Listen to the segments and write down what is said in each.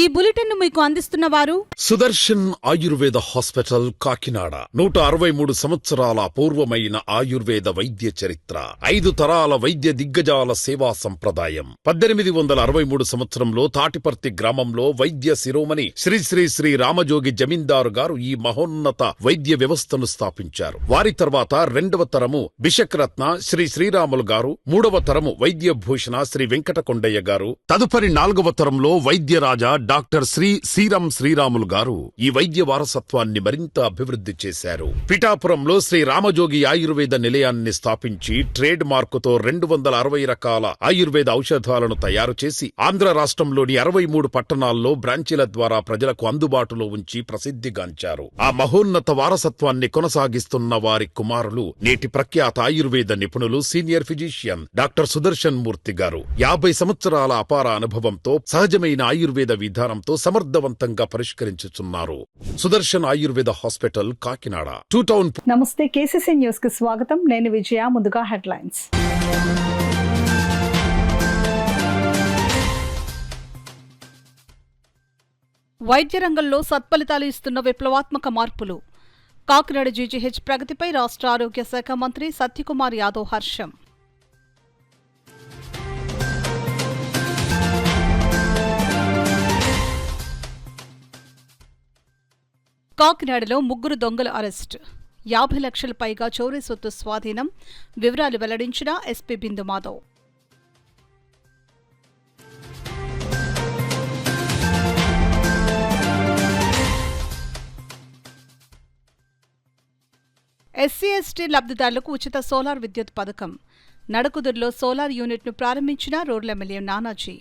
ఈ బులెటిన్ ను మీకు అందిస్తున్న వారు సుదర్శన్ ఆయుర్వేద హాస్పిటల్ కాకినాడ. 163 సంవత్సరాల పూర్వమైన ఆయుర్వేద వైద్య చరిత్ర, 5 తరాల వైద్య దిగ్గజాల సేవా సంప్రదాయం. 1863 సంవత్సరంలో తాటిపర్తి గ్రామంలో వైద్య శిరోమణి శ్రీ శ్రీ శ్రీ రామజోగి జమీందారు గారు ఈ మహోన్నత వైద్య వ్యవస్థను స్థాపించారు. వారి తర్వాత రెండవ తరము బిషక్రత్న శ్రీ శ్రీరాములు గారు, మూడవ తరము వైద్య భూషణ శ్రీ వెంకటకొండయ్య గారు, తదుపరి 4వ తరంలో వైద్యరాజా డాక్టర్ శ్రీ శ్రీరామ్ శ్రీరాములు గారు ఈ వైద్య వారసత్వాన్ని మరింత అభివృద్ధి చేశారు. పిఠాపురంలో శ్రీ రామజోగి ఆయుర్వేద నిలయాన్ని స్థాపించి ట్రేడ్ మార్కుతో 260 రకాల ఆయుర్వేద ఔషధాలను తయారు చేసి ఆంధ్ర రాష్ట్రంలోని 63 పట్టణాల్లో బ్రాంచీల ద్వారా ప్రజలకు అందుబాటులో ఉంచి ప్రసిద్ధిగాంచారు. ఆ మహోన్నత వారసత్వాన్ని కొనసాగిస్తున్న వారి కుమారులు నేటి ప్రఖ్యాత ఆయుర్వేద నిపుణులు senior physician doctor Sudarshan Murthy garu. 50 సంవత్సరాల అపార అనుభవంతో సహజమైన ఆయుర్వేద విధానంతో సమర్థవంతంగా పరిష్కరించుచున్నారు. సుదర్శన్ ఆయుర్వేద హాస్పిటల్ కాకినాడ, 2 టౌన్. నమస్తే, కేసీసీ న్యూస్ కి స్వాగతం. నేను విజయ. ముందుగా హెడ్లైన్స్. వైద్య రంగంలో సత్ఫలితాలు ఇస్తున్న విప్లవాత్మక మార్పులు. కాకినాడ జీజీహెచ్ ప్రగతిపై రాష్ట్ర ఆరోగ్య శాఖ మంత్రి సత్యకుమార్ యాదవ్ హర్షం. కాకినాడలో 3 దొంగల అరెస్టు. 50 లక్షల పైగా చోరీ సొత్తు స్వాధీనం. వివరాలు వెల్లడించిన SP Bindu Madhav. SC ST లబ్ధిదారులకు ఉచిత సోలార్ విద్యుత్ పథకం. నడకుదురులో సోలార్ యూనిట్ను ప్రారంభించిన రోడ్ల ఎమ్మెల్యే నానాజీ.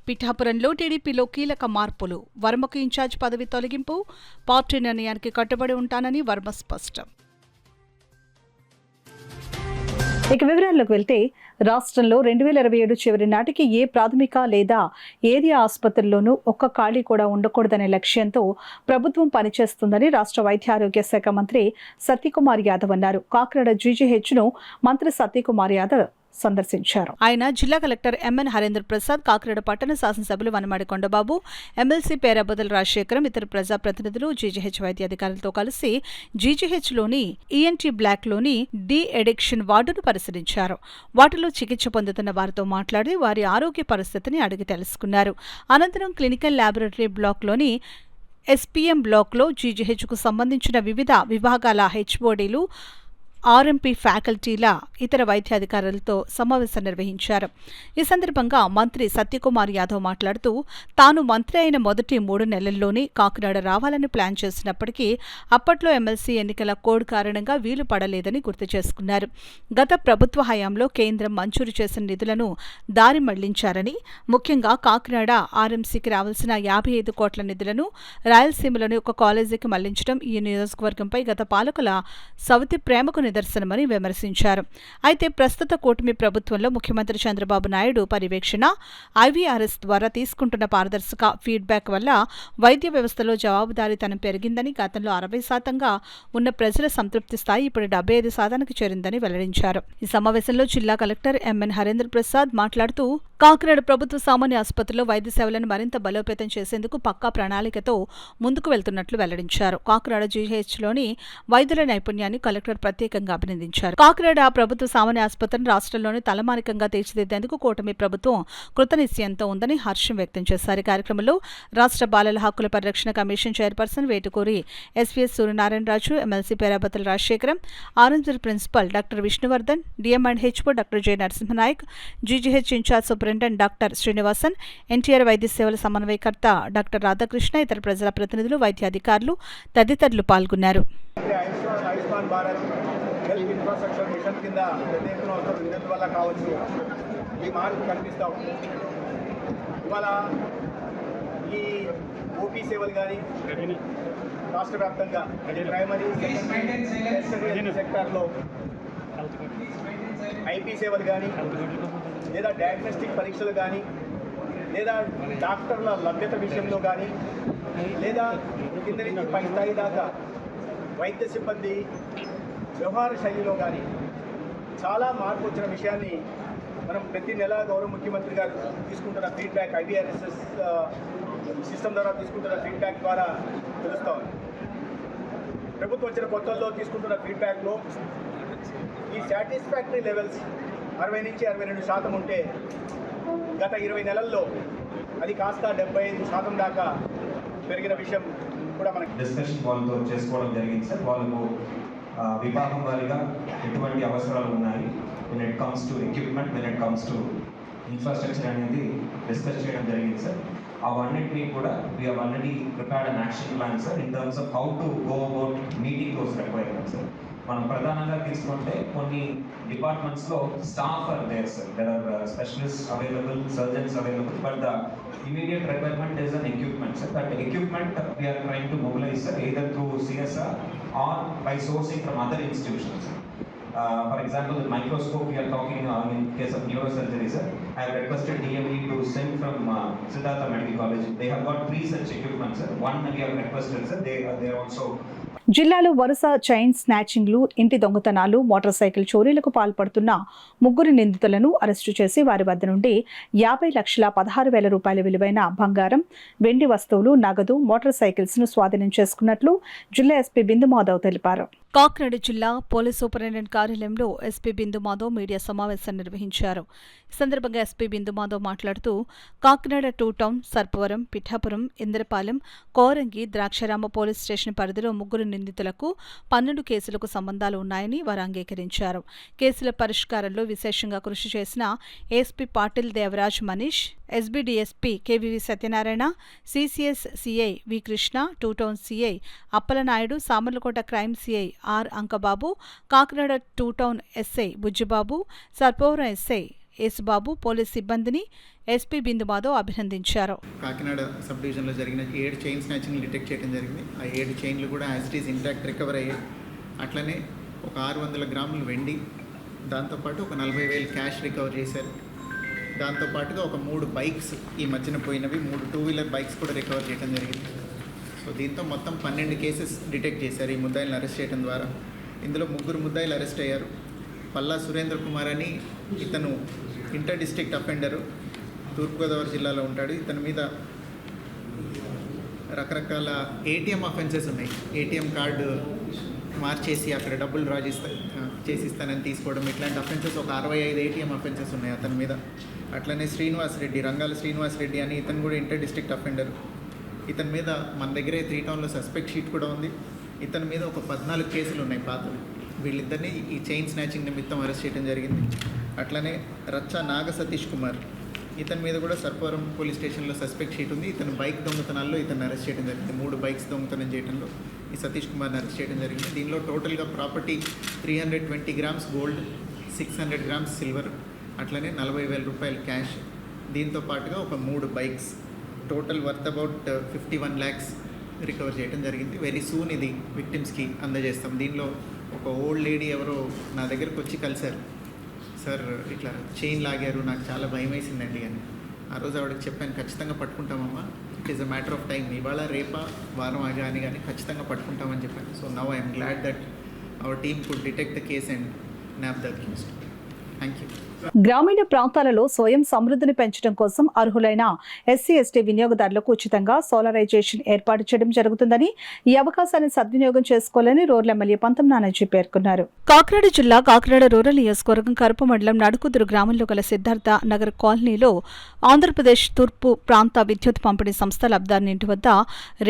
పిఠాపురంలో టీడీపీలో కీలక మార్పులు. వర్మకు ఇన్ఛార్జ్ పదవి తొలగింపు. పార్టీ నిర్ణయానికి కట్టుబడి ఉంటానని వర్మ స్పష్టం. ఇక వివరాల్లోకి వెళ్తే, రాష్ట్రంలో 2027 చివరి నాటికి ఏ ప్రాథమిక లేదా ఏరియా ఆసుపత్రుల్లోనూ ఒక్క ఖాళీ కూడా ఉండకూడదనే లక్ష్యంతో ప్రభుత్వం పనిచేస్తుందని రాష్ట్ర వైద్యారోగ్య శాఖ మంత్రి సత్యకుమార్ యాదవ్ అన్నారు. కాకినాడ జీజీహెచ్ను మంత్రి సత్యకుమార్ యాదవ్ సందర్శించారు. ఆయన జిల్లా కలెక్టర్ ఎంఎన్ హరేంద్ర ప్రసాద్, కాకినాడ పట్టణ శాసనసభ్యులు వనమాడి కొండబాబు, ఎమ్మెల్సీ పేరాబొదల రాజశేఖరం, ఇతర ప్రజాప్రతినిధులు జీజీహెచ్ వైద్య అధికారులతో కలిసి జీజీహెచ్లోని ఈఎన్టీ బ్లాక్లోని డి ఎడిక్షన్ వార్డును పరిశీలించారు. వాటిలో చికిత్స పొందుతున్న వారితో మాట్లాడి వారి ఆరోగ్య పరిస్థితిని అడిగి తెలుసుకున్నారు. అనంతరం క్లినికల్ ల్యాబొరేటరీ బ్లాక్లోని ఎస్పీఎం బ్లాక్లో జీజీహెచ్కు సంబంధించిన వివిధ విభాగాల హెచ్ఓడీలు, ఆర్ఎంపీ ఫ్యాకల్టీల ఇతర వైద్యాధికారులతో సమావేశం నిర్వహించారు. ఈ సందర్భంగా మంత్రి సత్యకుమార్ యాదవ్ మాట్లాడుతూ, తాను మంత్రి అయిన మొదటి 3 నెలల్లోనే కాకినాడ రావాలని ప్లాన్ చేసినప్పటికీ అప్పట్లో ఎమ్మెల్సీ ఎన్నికల కోడ్ కారణంగా వీలు పడలేదని గుర్తు చేసుకున్నారు. గత ప్రభుత్వ హయాంలో కేంద్రం మంజూరు చేసిన నిధులను దారి మళ్లించారని, ముఖ్యంగా కాకినాడ ఆర్ఎంసీకి రావాల్సిన 55 కోట్ల నిధులను రాయలసీమలోని ఒక కాలేజీకి మళ్లించడం ఈ నియోజకవర్గంపై గత పాలకుల సవతి ప్రేమకు నిదర్శనమని విమర్శించారు. అయితే ప్రస్తుత కూటమి ప్రభుత్వంలో ముఖ్యమంత్రి చంద్రబాబు నాయుడు పర్యవేక్షణ, ఐవీఆర్ఎస్ ద్వారా తీసుకుంటున్న పారదర్శక ఫీడ్బ్యాక్ వల్ల వైద్య వ్యవస్థలో జవాబుదారీతనం పెరిగిందని, గతంలో 60% ఉన్న ప్రజల సంతృప్తి స్థాయి ఇప్పుడు 75%కి చేరిందని వెల్లడించారు. ఈ సమావేశంలో జిల్లా కలెక్టర్ ఎంఎన్ హరేంద్ర ప్రసాద్ మాట్లాడుతూ, కాకినాడ ప్రభుత్వ సామాన్య ఆసుపత్రిలో వైద్య సేవలను మరింత బలోపేతం చేసేందుకు పక్కా ప్రణాళికతో ముందుకు వెళ్తున్నట్లు వెల్లడించారు. కాకినాడ జీహెచ్లోని వైద్యుల నైపుణ్యాన్ని కలెక్టర్ ప్రత్యేకంగా అభినందించారు. కాకినాడ ప్రభుత్వ సామాన్య ఆసుపత్రిని రాష్ట్రంలోని తలమానికంగా తీర్చిదిద్దేందుకు కూటమి ప్రభుత్వం కృతనిశ్చయంతో ఉందని హర్షం వ్యక్తం చేశారు. కార్యక్రమంలో రాష్ట్ర బాలల హక్కుల పరిరక్షణ commission chairperson Vetukuri SVS Suryanarayanaraju, MLC Perabodala Rajasekharam, RMC principal doctor Vishnuvardhan, DM and HO doctor J Narasimhanayak, GGH incharge superintendent doctor Srinivasan, NTR వైద్య సేవల సమన్వయకర్త డాక్టర్ రాధాకృష్ణ, ఇతర ప్రజల ప్రతినిధులు, వైద్యాధికారులు తదితరులు పాల్గొన్నారు. హెల్త్ ఇన్ఫ్రాస్ట్రక్చర్ మిషన్ కింద పెద్ద ఎత్తున వస్తున్న నిధుల వల్ల కావచ్చు ఈ మార్పు కనిపిస్తూ ఉంది. ఇవాళ ఈ ఓపీ సేవలు కానీ రాష్ట్ర వ్యాప్తంగా ప్రైమరీ, సెకండరీ సెక్టార్లో ఐపీ సేవలు కానీ లేదా డయాగ్నోస్టిక్ పరీక్షలు కానీ లేదా డాక్టర్ల లభ్యత విషయంలో కానీ లేదా కింద నుంచి పై స్థాయి దాకా వైద్య సిబ్బంది వ్యవహార శైలిలో కానీ చాలా మార్పు వచ్చిన విషయాన్ని మనం ప్రతి నెల గౌరవ ముఖ్యమంత్రి గారు తీసుకుంటున్న ఫీడ్బ్యాక్ IVRSS సిస్టమ్ ద్వారా తీసుకుంటున్న ఫీడ్బ్యాక్ ద్వారా తెలుస్తూ ఉంది. ప్రభుత్వం వచ్చిన కొత్తల్లో తీసుకుంటున్న ఫీడ్బ్యాక్లో ఈ సాటిస్ఫాక్టరీ లెవెల్స్ 60 నుంచి 62% ఉంటే గత 20 నెలల్లో అది కాస్త 75% దాకా పెరిగిన విషయం కూడా మనకి డిస్కషన్ వాళ్ళతో చేసుకోవడం జరిగింది సార్. వాళ్ళకు విభాగం వారిగా ఎటువంటి అవసరాలు ఉన్నాయి, when it comes to equipment, when it comes to infrastructure అనేది డిస్కస్ చేయడం జరిగింది సార్. అవన్నిటినీ కూడా we have already prepared an action plan sir in terms of how to go about meeting those requirements sir. మనం ప్రధానంగా తీసుకుంటే కొన్ని డిపార్ట్మెంట్స్లో staff are there sir, there are specialist available, surgeons available, but the immediate requirement is an equipment sir. That equipment we are trying to mobilize sir, either through CSR or by sourcing from other institutions. For example, the microscope we are talking in case of neurosurgery sir, I have requested DME to send from Siddhartha Medical College. They have got 3 such equipment sir. One we have requested sir, they are also. జిల్లాలో వరుస chain స్నాచింగ్లు, ఇంటి దొంగతనాలు, motor cycle చోరీలకు పాల్పడుతున్న 3 నిందితులను arrest చేసి వారి వద్ద నుండి 50,16,000 రూపాయల విలువైన బంగారం, వెండి వస్తువులు, నగదు, మోటార్ సైకిల్స్ ను స్వాధీనం చేసుకున్నట్లు జిల్లా ఎస్పీ బిందు మాధవ్ తెలిపారు. కాకినాడ జిల్లా పోలీస్ సూపరింటెండెంట్ కార్యాలయంలో ఎస్పీ బిందు మాధవ్ మీడియా సమావేశం నిర్వహించారు. ఈ సందర్భంగా ఎస్పీ బిందు మాధవ్ మాట్లాడుతూ Kakinada 2 town, Sarpavaram, Pithapuram, Indrapalem, Korangi, Draksharama police station పరిధిలో 3 నిందితులకు 12 కేసులకు సంబంధాలు ఉన్నాయని వారు అంగీకరించారు. కేసుల పరిష్కారంలో విశేషంగా కృషి చేసిన ASP Patil Devaraj Manish, SBDSP KVV Satyanarayana, CCS CI V Krishna, 2 town CI Appalanaidu, Samarlakota crime CI R Ankababu, Kakinada 2 town SI Bujjibabu, Sarpavaram SI Yesubabu police సిబ్బందిని ఎస్పీ బిందు మాధవ్ అభినందించారు. కాకినాడ సబ్ డివిజన్లో జరిగిన 7 చైన్ స్నాచింగ్లు డిటెక్ట్ చేయడం జరిగింది. ఆ 7 చైన్లు కూడా as it is intact recover అయ్యాయి. అట్లనే ఒక 600 గ్రాములు వెండి, దాంతోపాటు ఒక 40,000 క్యాష్ రికవర్ చేశారు. దాంతోపాటుగా ఒక 3 బైక్స్ ఈ మధ్యన పోయినవి, 3 2-వీలర్ బైక్స్ కూడా రికవర్ చేయడం జరిగింది. సో దీంతో మొత్తం 12 కేసెస్ డిటెక్ట్ చేశారు ఈ ముద్దాయిలను అరెస్ట్ చేయడం ద్వారా. ఇందులో 3 ముద్దాయిలు అరెస్ట్ అయ్యారు. పల్లా సురేంద్ర కుమార్ అని ఇతను ఇంటర్ డిస్ట్రిక్ట్ అఫెండరు, తూర్పుగోదావరి జిల్లాలో ఉంటాడు. ఇతని మీద రకరకాల ఏటీఎం అఫెన్సెస్ ఉన్నాయి. ఏటీఎం కార్డు మార్చేసి అక్కడ డబ్బులు డ్రా చేసిస్తానని తీసుకోవడం, ఇట్లాంటి అఫెన్సెస్ ఒక 65 ఏటీఎం అఫెన్సెస్ ఉన్నాయి అతని మీద. అట్లనే శ్రీనివాస్ రెడ్డి, రంగాల శ్రీనివాస్ రెడ్డి అని ఇతను కూడా ఇంటర్ డిస్ట్రిక్ట్ అఫెండరు. ఇతని మీద మన దగ్గరే 3 టౌన్లో సస్పెక్ట్ షీట్ కూడా ఉంది. ఇతని మీద ఒక 14 కేసులు ఉన్నాయి పాతవి. వీళ్ళిద్దరిని ఈ చైన్ స్నాచింగ్ నిమిత్తం అరెస్ట్ చేయడం జరిగింది. అట్లనే రచ్చా నాగ సతీష్ కుమార్, ఇతని మీద కూడా సర్పవరం పోలీస్ స్టేషన్లో సస్పెక్ట్ షీట్ ఉంది. ఇతను బైక్ దొంగతనాల్లో ఇతను అరెస్ట్ చేయడం జరిగింది. 3 బైక్స్ దొంగతనం చేయడంలో ఈ సతీష్ కుమార్ని అరెస్ట్ చేయడం జరిగింది. దీనిలో టోటల్గా property 320 grams gold, 600 grams silver, అట్లనే 40,000 రూపాయలు క్యాష్, దీంతో పాటుగా ఒక 3 bikes, total worth about 51 lakhs recover చేయడం జరిగింది. వెరీ సూన్ ఇది విక్టిమ్స్కి అందజేస్తాం. దీనిలో ఒక ఓల్డ్ లేడీ ఎవరో నా దగ్గరకు వచ్చి కలిశారు, సార్ ఇట్లా చైన్ లాగారు, నాకు చాలా భయం వేసిందండి అని. ఆ రోజు ఆవిడకి చెప్పాను, ఖచ్చితంగా పట్టుకుంటామమ్మా, it is a matter of time, ఇవాళ రేపా వారం ఆగాని కానీ ఖచ్చితంగా పట్టుకుంటామని చెప్పాను. So now I'm glad that our team could detect the case and nab the accused. Thank you. గ్రామీణ ప్రాంతాలలో స్వయం సమృద్ధిని పెంచడం కోసం అర్హులైన ఎస్సీ/ఎస్టీ వినియోగదారులకు ఉచితంగా సోలారైజేషన్ ఏర్పాటు చేయడం జరుగుతుందని, ఈ అవకాశాన్ని సద్వినియోగం చేసుకోవాలని రూరల్ ఎమ్మెల్యే పంతం నానాజీ పేర్కొన్నారు. కాకినాడ జిల్లా కాకినాడ రూరల్ నియోజకవర్గం కరప మండలం నడుకుదురు గ్రామంలో గల సిద్ధార్థ నగర్ కాలనీలో ఆంధ్రప్రదేశ్ తూర్పు ప్రాంత విద్యుత్ పంపిణీ సంస్థ లబ్ధారుని ఇంటి వద్ద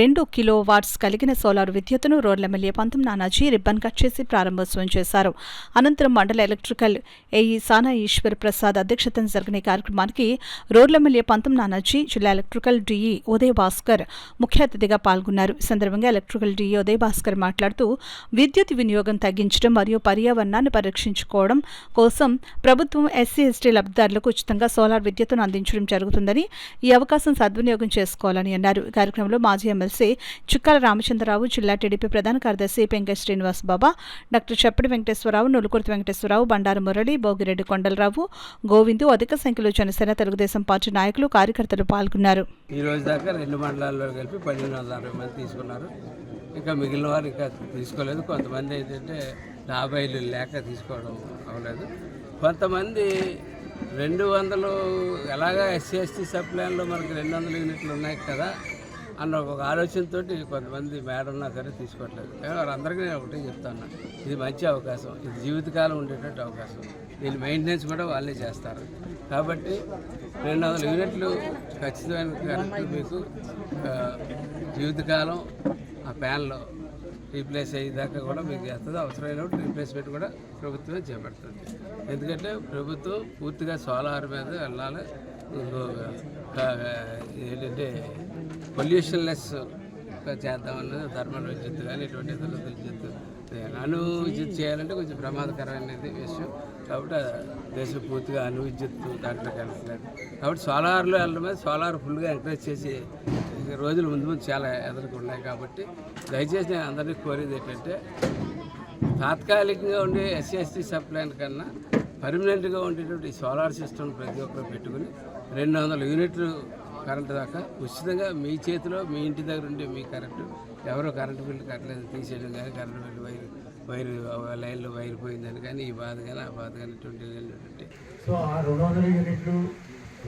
2 కిలోవాట్స్ కలిగిన సోలార్ విద్యుత్తును రూరల్ ఎమ్మెల్యే పంతం నానాజీ రిబ్బన్ కట్ చేసి ప్రారంభోత్సవం చేశారు. అనంతరం మండల ఎలక్ట్రికల్ ఏఈ సానా ఈశ్వర్ ప్రసాద్ అధ్యక్షతన జరిగిన ఈ కార్యక్రమానికి రూరల్ ఎమ్మెల్యే పంతం నానాజీ, జిల్లా ఎలక్ట్రికల్ డీఈ ఉదయ్ భాస్కర్ ముఖ్య అతిథిగా పాల్గొన్నారు. ఈ సందర్భంగా ఎలక్ట్రికల్ డీఈ ఉదయ్ భాస్కర్ మాట్లాడుతూ విద్యుత్ వినియోగం తగ్గించడం మరియు పర్యావరణాన్ని పరిరక్షించుకోవడం కోసం ప్రభుత్వం ఎస్సీ/ఎస్టీ లబ్ధిదారులకు ఉచితంగా సోలార్ విద్యుత్తును అందించడం జరుగుతుందని, ఈ అవకాశం సద్వినియోగం చేసుకోవాలని అన్నారు. ఈ కార్యక్రమంలో మాజీ ఎమ్మెల్సీ చుక్కాల రామచంద్రరావు, జిల్లా టీడీపీ ప్రధాన కార్యదర్శి పెంకయ్య శ్రీనివాస్ బాబా, డాక్టర్ చెప్పడి వెంకటేశ్వరరావు, నులుకుర్తి వెంకటేశ్వరరావు, బండారు మురళి, భోగిరెడ్డి కొండలరావు, రామారావు, గోవిందు, అధిక సంఖ్యలో జనసేన, తెలుగుదేశం పార్టీ నాయకులు, కార్యకర్తలు పాల్గొన్నారు. ఈ రోజు దాకా 2 మండలాల్లో కలిపి 1260 మంది తీసుకున్నారు. ఇంకా మిగిలిన వారు ఇంకా తీసుకోలేదు. కొంతమంది ఏంటంటే 50 లేక తీసుకోవడం అవ్వలేదు. కొంతమంది 200 ఎలాగా ఎస్సీ ఎస్టీ సబ్ ప్లాన్లో మనకి 200 యూనిట్లు ఉన్నాయి కదా అన్న ఒక ఆలోచనతో కొంతమంది మేడం ఉన్నా సరే తీసుకోవట్లేదు. వారందరికీ నేను ఒకటే చెప్తాను, ఇది మంచి అవకాశం, ఇది జీవితకాలం ఉండేటట్టు అవకాశం. దీని మెయింటెనెన్స్ కూడా వాళ్ళే చేస్తారు. కాబట్టి 200 యూనిట్లు ఖచ్చితమైన కరెంటు మీకు జీవితకాలం ఆ ప్యాన్లో రీప్లేస్ అయ్యేదాకా కూడా మీకు చేస్తుంది. అవసరమైనప్పుడు రీప్లేస్మెంట్ కూడా ప్రభుత్వమే చేపడుతుంది. ఎందుకంటే ప్రభుత్వం పూర్తిగా సోలార్ మీద వెళ్ళాలి. ఏంటంటే పొల్యూషన్ లెస్ చేద్దామన్నది థర్మల్ విద్యుత్ కానీ ఇటువంటి ఇతర విద్యుత్ అణు విద్యుత్ చేయాలంటే కొంచెం ప్రమాదకరమైనది విషయం. కాబట్టి దేశం పూర్తిగా అణు విద్యుత్ దాంట్లోకి వెళ్తున్నారు. కాబట్టి సోలార్లో వెళ్ళడం మీద సోలార్ ఫుల్గా ఎంకరేజ్ చేసి రోజులు ముందు చాలా ఎదుర్కొన్నాయి. కాబట్టి దయచేసి నేను అందరినీ కోరేది ఏంటంటే తాత్కాలికంగా ఉండే ఎస్సీ ఎస్టీ సబ్ ప్లాన్ కన్నా పర్మనెంట్గా ఉండేటువంటి సోలార్ సిస్టమ్ ప్రతి ఒక్కరు పెట్టుకుని 200 యూనిట్లు కరెంటు దాకా ఉచితంగా మీ చేతిలో మీ ఇంటి దగ్గర ఉండే మీ కరెంటు ఎవరో కరెంటు బిల్లు కట్టలేదు తీసేయడం కానీ, కరెంటు బిల్లు వైరు లైన్లో వైర్ పోయిందని కానీ, ఈ బాధ కానీ ఆ బాధ కానీ ఇటువంటి. సో ఆ 200 యూనిట్లు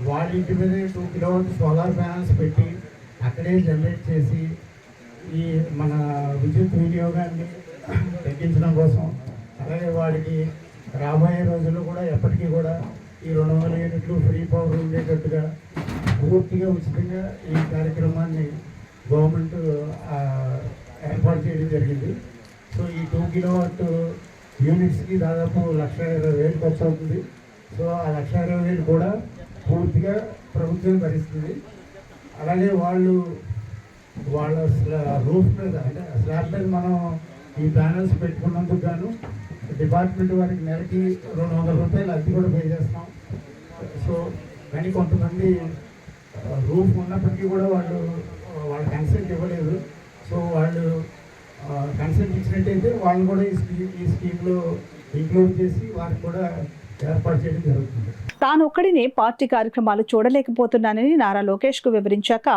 వాళ్ళ ఇంటి మీద 2 కిలోవాట్ సోలార్ ప్యానల్స్ పెట్టి అక్కడే జనరేట్ చేసి ఈ మన విద్యుత్ వినియోగాన్ని తగ్గించడం కోసం, అలాగే వాడికి రాబోయే రోజుల్లో కూడా ఎప్పటికీ కూడా ఈ 200 యూనిట్లు ఫ్రీ పవర్ ఉండేటట్టుగా పూర్తిగా ఉచితంగా ఈ కార్యక్రమాన్ని గవర్నమెంట్ ఏర్పాటు చేయడం జరిగింది. సో ఈ 2 కిలోవాట్ యూనిట్స్కి దాదాపు 1,20,000 ఖర్చు అవుతుంది. సో ఆ 1,20,000 కూడా పూర్తిగా ప్రభుత్వం భరిస్తుంది. అలాగే వాళ్ళ రూఫ్ మీద అంటే స్లాబ్ మీద మనం ఈ ప్యానల్స్ పెట్టుకున్నందుకు గాను డిపార్ట్మెంట్ వారికి నెలకి 200 రూపాయలు అద్దె కూడా పే చేస్తాం. సో కానీ కొంతమంది రూఫ్ ఉన్నప్పటికీ కూడా వాళ్ళ కన్సెంట్ ఇవ్వలేదు. సో వాళ్ళు కన్సెంట్ ఇచ్చినట్టయితే వాళ్ళు కూడా ఈ స్కీమ్లో ఇంక్లూడ్ చేసి వారికి కూడా ఏర్పాటు చేయడం జరుగుతుంది. తాను ఒక్కడినే పార్టీ కార్యక్రమాలు చూడలేకపోతున్నానని నారా లోకేష్ కు వివరించాక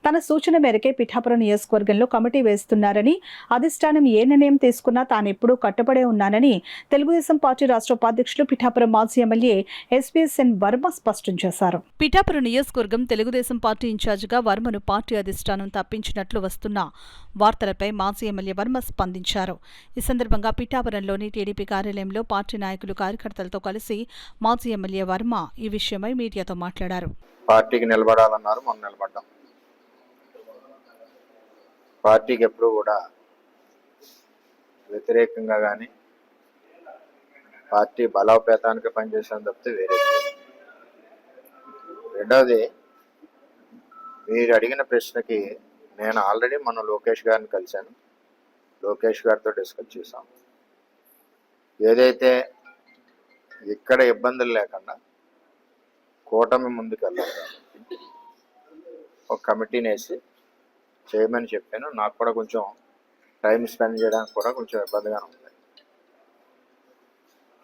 తన సూచన మేరకే పిఠాపురం నియోజకవర్గంలో కమిటీ వేస్తున్నారని, అధిష్టానం ఏ నిర్ణయం తీసుకున్నా తాను ఎప్పుడూ కట్టుబడే ఉన్నానని తెలుగుదేశం పార్టీ రాష్ట్ర ఉపాధ్యక్షులు పిఠాపురం మాజీ ఎమ్మెల్యే ఎస్పీఎస్ఎన్ వర్మ స్పష్టం చేశారు. పిఠాపురం నియోజకవర్గం తెలుగుదేశం పార్టీ ఇన్ఛార్జిగా వర్మను పార్టీ అధిష్టానం తప్పించినట్లు వస్తున్న వార్తలపై మాజీ ఎమ్మెల్యే వర్మ స్పందించారు. ఈ సందర్భంగా పిఠాపురంలోని టీడీపీ కార్యాలయంలో పార్టీ నాయకులు, కార్యకర్తలతో కలిసి మాజీ ఎమ్మెల్యే వర్మ ఈ విషయమై మీడియాతో మాట్లాడారు. పార్టీకి నిలబడాలన్నారు, మనం నిలబడ్డాం. పార్టీకి ఎప్పుడు కూడా వ్యతిరేకంగా కానీ పార్టీ బలోపేతానికి పనిచేసాను తప్పితే వేరే. రెండవది, మీరు అడిగిన ప్రశ్నకి నేను ఆల్రెడీ మన లోకేష్ గారిని కలిశాను. లోకేష్ గారితో డిస్కస్ చేశాం. ఏదైతే ఇక్కడ ఇబ్బందులు లేకుండా కూటమి ముందుకు వెళ్ళాలి కాబట్టి ఒక కమిటీని వేసి చేయమని చెప్పాను. నాకు కూడా కొంచెం టైం స్పెండ్ చేయడానికి కూడా కొంచెం ఇబ్బందిగానే ఉంది.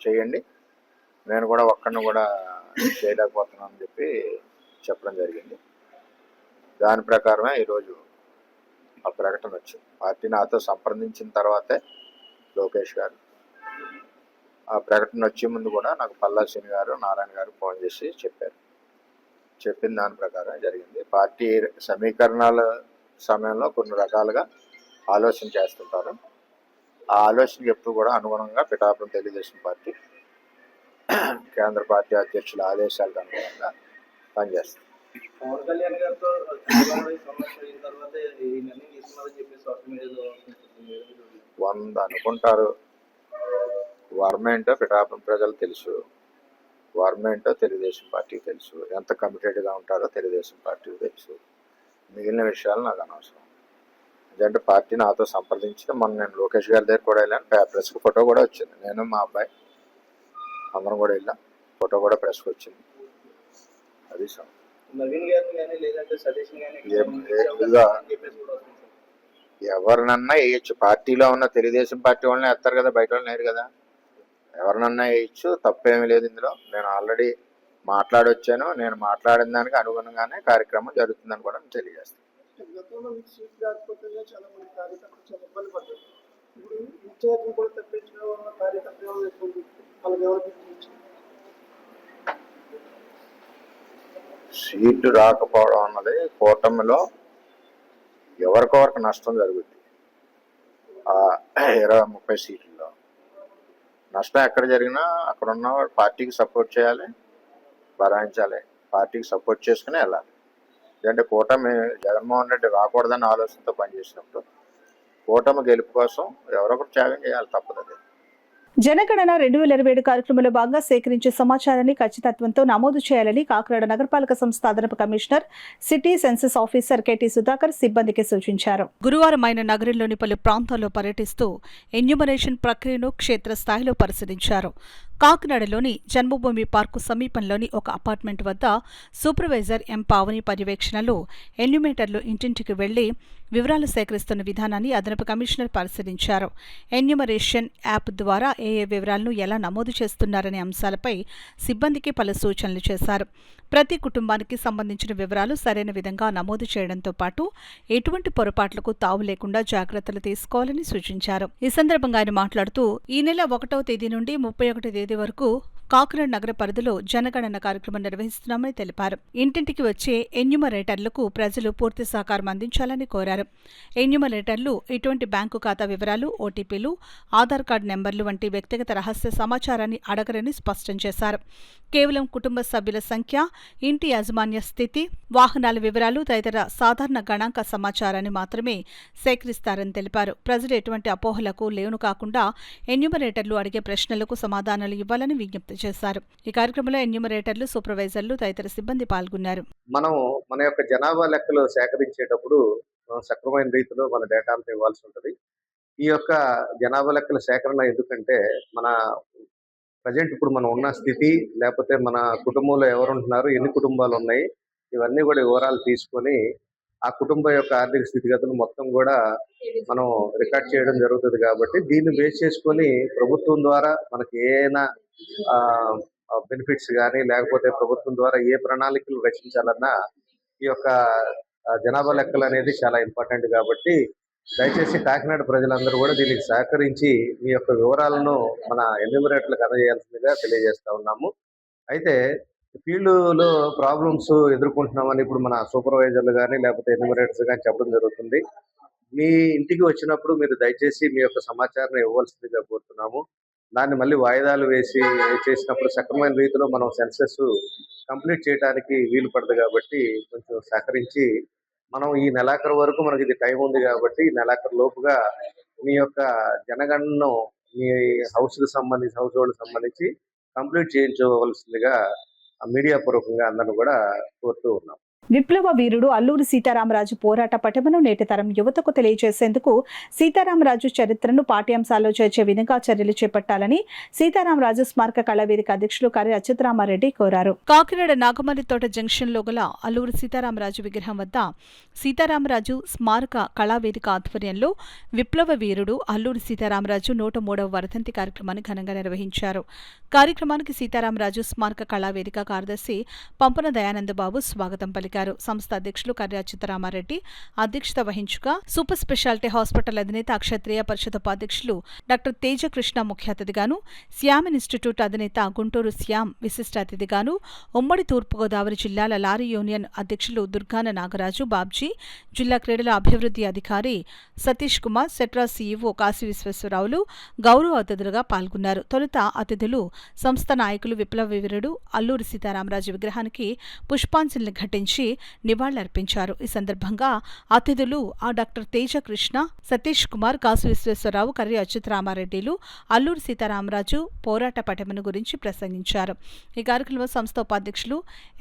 చేయండి, నేను కూడా ఒక్కడిని కూడా చేయలేకపోతున్నాను అని చెప్పి చెప్పడం జరిగింది. దాని ప్రకారమే ఈరోజు ఆ ప్రకటన వచ్చింది. పార్టీ నాతో సంప్రదించిన తర్వాతే లోకేష్ గారు ఆ ప్రకటన వచ్చే ముందు కూడా నాకు పల్లా శ్రీని గారు, నారాయణ గారు ఫోన్ చేసి చెప్పారు. చెప్పిన దాని ప్రకారం జరిగింది. పార్టీ సమీకరణాల సమయంలో కొన్ని రకాలుగా ఆలోచన చేస్తుంటారు. ఆ ఆలోచనకి ఎప్పుడు కూడా అనుగుణంగా పిఠాపురం తెలుగుదేశం పార్టీ కేంద్ర పార్టీ అధ్యక్షుల ఆదేశాలకు అనుగుణంగా పనిచేస్తుంది. పవన్ కళ్యాణ్ గారితో తర్వాత 100 అనుకుంటారు. వర్మ ఏంటో పిఠాపురం ప్రజలు తెలుసు, వర్మ ఏంటో తెలుగుదేశం పార్టీకి తెలుసు, ఎంత కమిటెడ్గా ఉంటారో తెలుగుదేశం పార్టీకి తెలుసు. మిగిలిన విషయాలు నాకు అనవసరం. ఎందుకంటే పార్టీ నాతో సంప్రదించిన మొన్న నేను లోకేష్ గారి దగ్గర కూడా వెళ్ళాను. ప్రెస్కి ఫోటో కూడా వచ్చింది. నేను మా అబ్బాయి అందరం కూడా వెళ్ళాం. ఫోటో కూడా ప్రెస్కి వచ్చింది. అది ఎవరినన్నా వేయచ్చు. పార్టీలో ఉన్న తెలుగుదేశం పార్టీ వాళ్ళని వేస్తారు కదా, బయట వాళ్ళని వేయరు కదా. ఎవరినన్నా వేయచ్చు, తప్పేమీ లేదు ఇందులో. నేను ఆల్రెడీ మాట్లాడొచ్చాను. నేను మాట్లాడిన దానికి అనుగుణంగానే కార్యక్రమం జరుగుతుందని కూడా తెలియజేస్తాను. గతంలో మీకు సీట్ రాకపోతే చాలా మంది కార్యకర్తలు చాలా ఇబ్బంది పడ్డారు. ఇప్పుడు ఇన్ఛార్జ్ కూడా తప్పించడం వల్ల కార్యకర్తలు వాళ్ళకి ఎవరికి సీటు రాకపోవడం అన్నది కూటమిలో ఎవరికొవరికి నష్టం జరుగుద్ది. 20-30 సీట్లలో నష్టం ఎక్కడ జరిగినా అక్కడ ఉన్న పార్టీకి సపోర్ట్ చేయాలి, భరాయించాలి, పార్టీకి సపోర్ట్ చేసుకుని వెళ్ళాలి. ఎందుకంటే కూటమి జగన్మోహన్ రెడ్డి రాకూడదని ఆలోచనతో పనిచేసినప్పుడు కూటమి గెలుపు కోసం ఎవరొకరు త్యాగం చేయాలి, తప్పదు. జనగణన 2027 కార్యక్రమంలో భాగంగా సేకరించే సమాచారాన్ని ఖచ్చితత్వంతో నమోదు చేయాలని కాకినాడ నగరపాలక సంస్థ అదనపు commissioner city census officer KT Sudhakar సిబ్బందికి సూచించారు. గురువారం ఆయన నగరంలోని పలు ప్రాంతాల్లో పర్యటిస్తూ ఎన్యూమరేషన్ ప్రక్రియను క్షేత్రస్థాయిలో పరిశీలించారు. కాకినాడలోని జన్మభూమి పార్కు సమీపంలోని ఒక అపార్ట్మెంట్ వద్ద సూపర్వైజర్ ఎం పావని పర్యవేక్షణలో ఎన్యూమేటర్లు ఇంటింటికి వెళ్లి వివరాలు సేకరిస్తున్న విధానాన్ని అదనపు కమిషనర్ పరిశీలించారు. ఎన్యూమరేషన్ యాప్ ద్వారా ఏ వివరాలను ఎలా నమోదు చేస్తున్నారనే అంశాలపై సిబ్బందికి పలు సూచనలు చేశారు. ప్రతి కుటుంబానికి సంబంధించిన వివరాలు సరైన విధంగా నమోదు చేయడంతో పాటు ఎటువంటి పొరపాట్లకు తావు లేకుండా జాగ్రత్తలు తీసుకోవాలని సూచించారు. ఈ సందర్భంగా ఆయన మాట్లాడుతూ ఈ నెల 1వ తేదీ నుండి 31వ తేదీ వరకు కాకినాడ నగర పరిధిలో జనగణన కార్యక్రమం నిర్వహిస్తున్నామని తెలిపారు. ఇంటింటికి వచ్చే ఎన్యూమరేటర్లకు ప్రజలు పూర్తి సహకారం అందించాలని కోరారు. ఎన్యూమరేటర్లు ఎటువంటి బ్యాంకు ఖాతా వివరాలు, ఓటీపీలు, ఆధార్ కార్డు నెంబర్లు వంటి వ్యక్తిగత రహస్య సమాచారాన్ని అడగరని స్పష్టం చేశారు. కేవలం కుటుంబ సభ్యుల సంఖ్య, ఇంటి యాజమాన్య స్థితి, వాహనాల వివరాలు తదితర సాధారణ గణాంక సమాచారాన్ని మాత్రమే సేకరిస్తారని తెలిపారు. ప్రజలు ఎటువంటి అపోహలకు లేను కాకుండా ఎన్యూమరేటర్లు అడిగే ప్రశ్నలకు సమాధానాలు ఇవ్వాలని విజ్ఞప్తి చేశారు. ఈ కార్యక్రమంలో ఎన్యూమరేటర్లు, సూపర్వైజర్లు తదితర సిబ్బంది పాల్గొన్నారు. మనం మన యొక్క జనాభా లెక్కలు సేకరించేటప్పుడు సక్రమైన రీతిలో మన డేటాను ఇవ్వాల్సి ఉంటుంది. ఈ యొక్క జనాభా లెక్కల సేకరణ ఎందుకంటే మన ప్రజెంట్ ఇప్పుడు మనం ఉన్న స్థితి, లేకపోతే మన కుటుంబంలో ఎవరు ఉంటున్నారు, ఎన్ని కుటుంబాలు ఉన్నాయి, ఇవన్నీ కూడా వివరాలు తీసుకొని ఆ కుటుంబం యొక్క ఆర్థిక స్థితిగతులు మొత్తం కూడా మనం రికార్డ్ చేయడం జరుగుతుంది. కాబట్టి దీన్ని బేస్ చేసుకొని ప్రభుత్వం ద్వారా మనకి ఏమైనా బెనిఫిట్స్ కానీ, లేకపోతే ప్రభుత్వం ద్వారా ఏ ప్రణాళికలు రచించాలన్నా ఈ యొక్క జనాభా లెక్కలు అనేది చాలా ఇంపార్టెంట్. కాబట్టి దయచేసి కాకినాడ ప్రజలందరూ కూడా దీనికి సహకరించి మీ యొక్క వివరాలను మన ఎన్యూమరేటర్లకు అందజేయాల్సిందిగా తెలియజేస్తా ఉన్నాము. అయితే ఫీల్డ్లో ప్రాబ్లమ్స్ ఎదుర్కొంటున్నామని ఇప్పుడు మన సూపర్వైజర్లు కానీ, లేకపోతే ఎన్యూమరేటర్స్ కానీ చెప్పడం జరుగుతుంది. మీ ఇంటికి వచ్చినప్పుడు మీరు దయచేసి మీ యొక్క సమాచారాన్ని ఇవ్వాల్సిందిగా కోరుతున్నాము. దాన్ని మళ్ళీ వాయిదాలు చేసినప్పుడు సక్రమైన రీతిలో మనం సెన్సెస్ కంప్లీట్ చేయడానికి వీలు పడదు. కాబట్టి కొంచెం సహకరించి మనం ఈ నెలాఖరు వరకు మనకి ఇది టైం ఉంది. కాబట్టి ఈ నెలాఖరు లోపుగా మీ యొక్క జనగణనను మీ హౌస్ హోల్డ్కి సంబంధించి కంప్లీట్ చేయించవలసిందిగా మీడియా పూర్వకంగా అందరిని కూడా కోరుతూ ఉన్నాం. విప్లవ వీరుడు అల్లూరి సీతారామరాజు పోరాట పటిమను నేటి తరం యువతకు తెలియజేసేందుకు సీతారామరాజు చరిత్రను పాఠ్యాంశాల్లో చేర్చే విధంగా చర్యలు చేపట్టాలని సీతారామరాజు స్మారక కళావేదిక అధ్యక్షులు కర్రి అచ్యుతరామారెడ్డి కోరారు. కాకినాడ నాగమల్లితోట జంక్షన్లో గల అల్లూరి సీతారామరాజు విగ్రహం వద్ద సీతారామరాజు స్మారక కళావేదిక ఆధ్వర్యంలో విప్లవ వీరుడు అల్లూరి సీతారామరాజు 103వ వర్ధంతి కార్యక్రమాన్ని ఘనంగా నిర్వహించారు. కార్యక్రమానికి సీతారామరాజు స్మారక కళావేదిక కార్యదర్శి పంపన దయానందబాబు స్వాగతం పలికారు. సంస్థ అధ్యక్షులు కర్రి అచ్యుతరామారెడ్డి అధ్యక్షత వహించగా సూపర్ స్పెషాలిటీ హాస్పిటల్ అధినేత అక్షత్రియ పరిషత్ ఉపాధ్యక్షులు డాక్టర్ తేజ కృష్ణ ముఖ్య అతిథిగాను, శ్యామ్ ఇన్స్టిట్యూట్ అధినేత గుంటూరు శ్యామ్ విశిష్ట అతిథిగాను, ఉమ్మడి తూర్పుగోదావరి జిల్లాల లారీ యూనియన్ అధ్యక్షులు దుర్గాన నాగరాజు బాబ్జీ, జిల్లా క్రీడల అభివృద్ధి అధికారి సతీష్ కుమార్, సెట్రా సీఈఓ కాశీ విశ్వేశ్వరరావులు గౌరవ అతిథులుగా పాల్గొన్నారు. తొలుత అతిథులు సంస్థ నాయకులు విప్లవ వీరుడు అల్లూరి సీతారామరాజు విగ్రహానికి పుష్పాంజలిని ఘటించి నివాళులర్పించారు. ఈ సందర్భంగా అతిథులు డాక్టర్ తేజ కృష్ణ, సతీష్ కుమార్, కాసు విశ్వేశ్వరరావు, కర్రి అచ్యుతరామారెడ్డిలు అల్లూరి సీతారామరాజు పోరాట పటిమను గురించి ప్రసంగించారు. ఈ కార్యక్రమంలో సంస్థ ఉపాధ్యక్షులు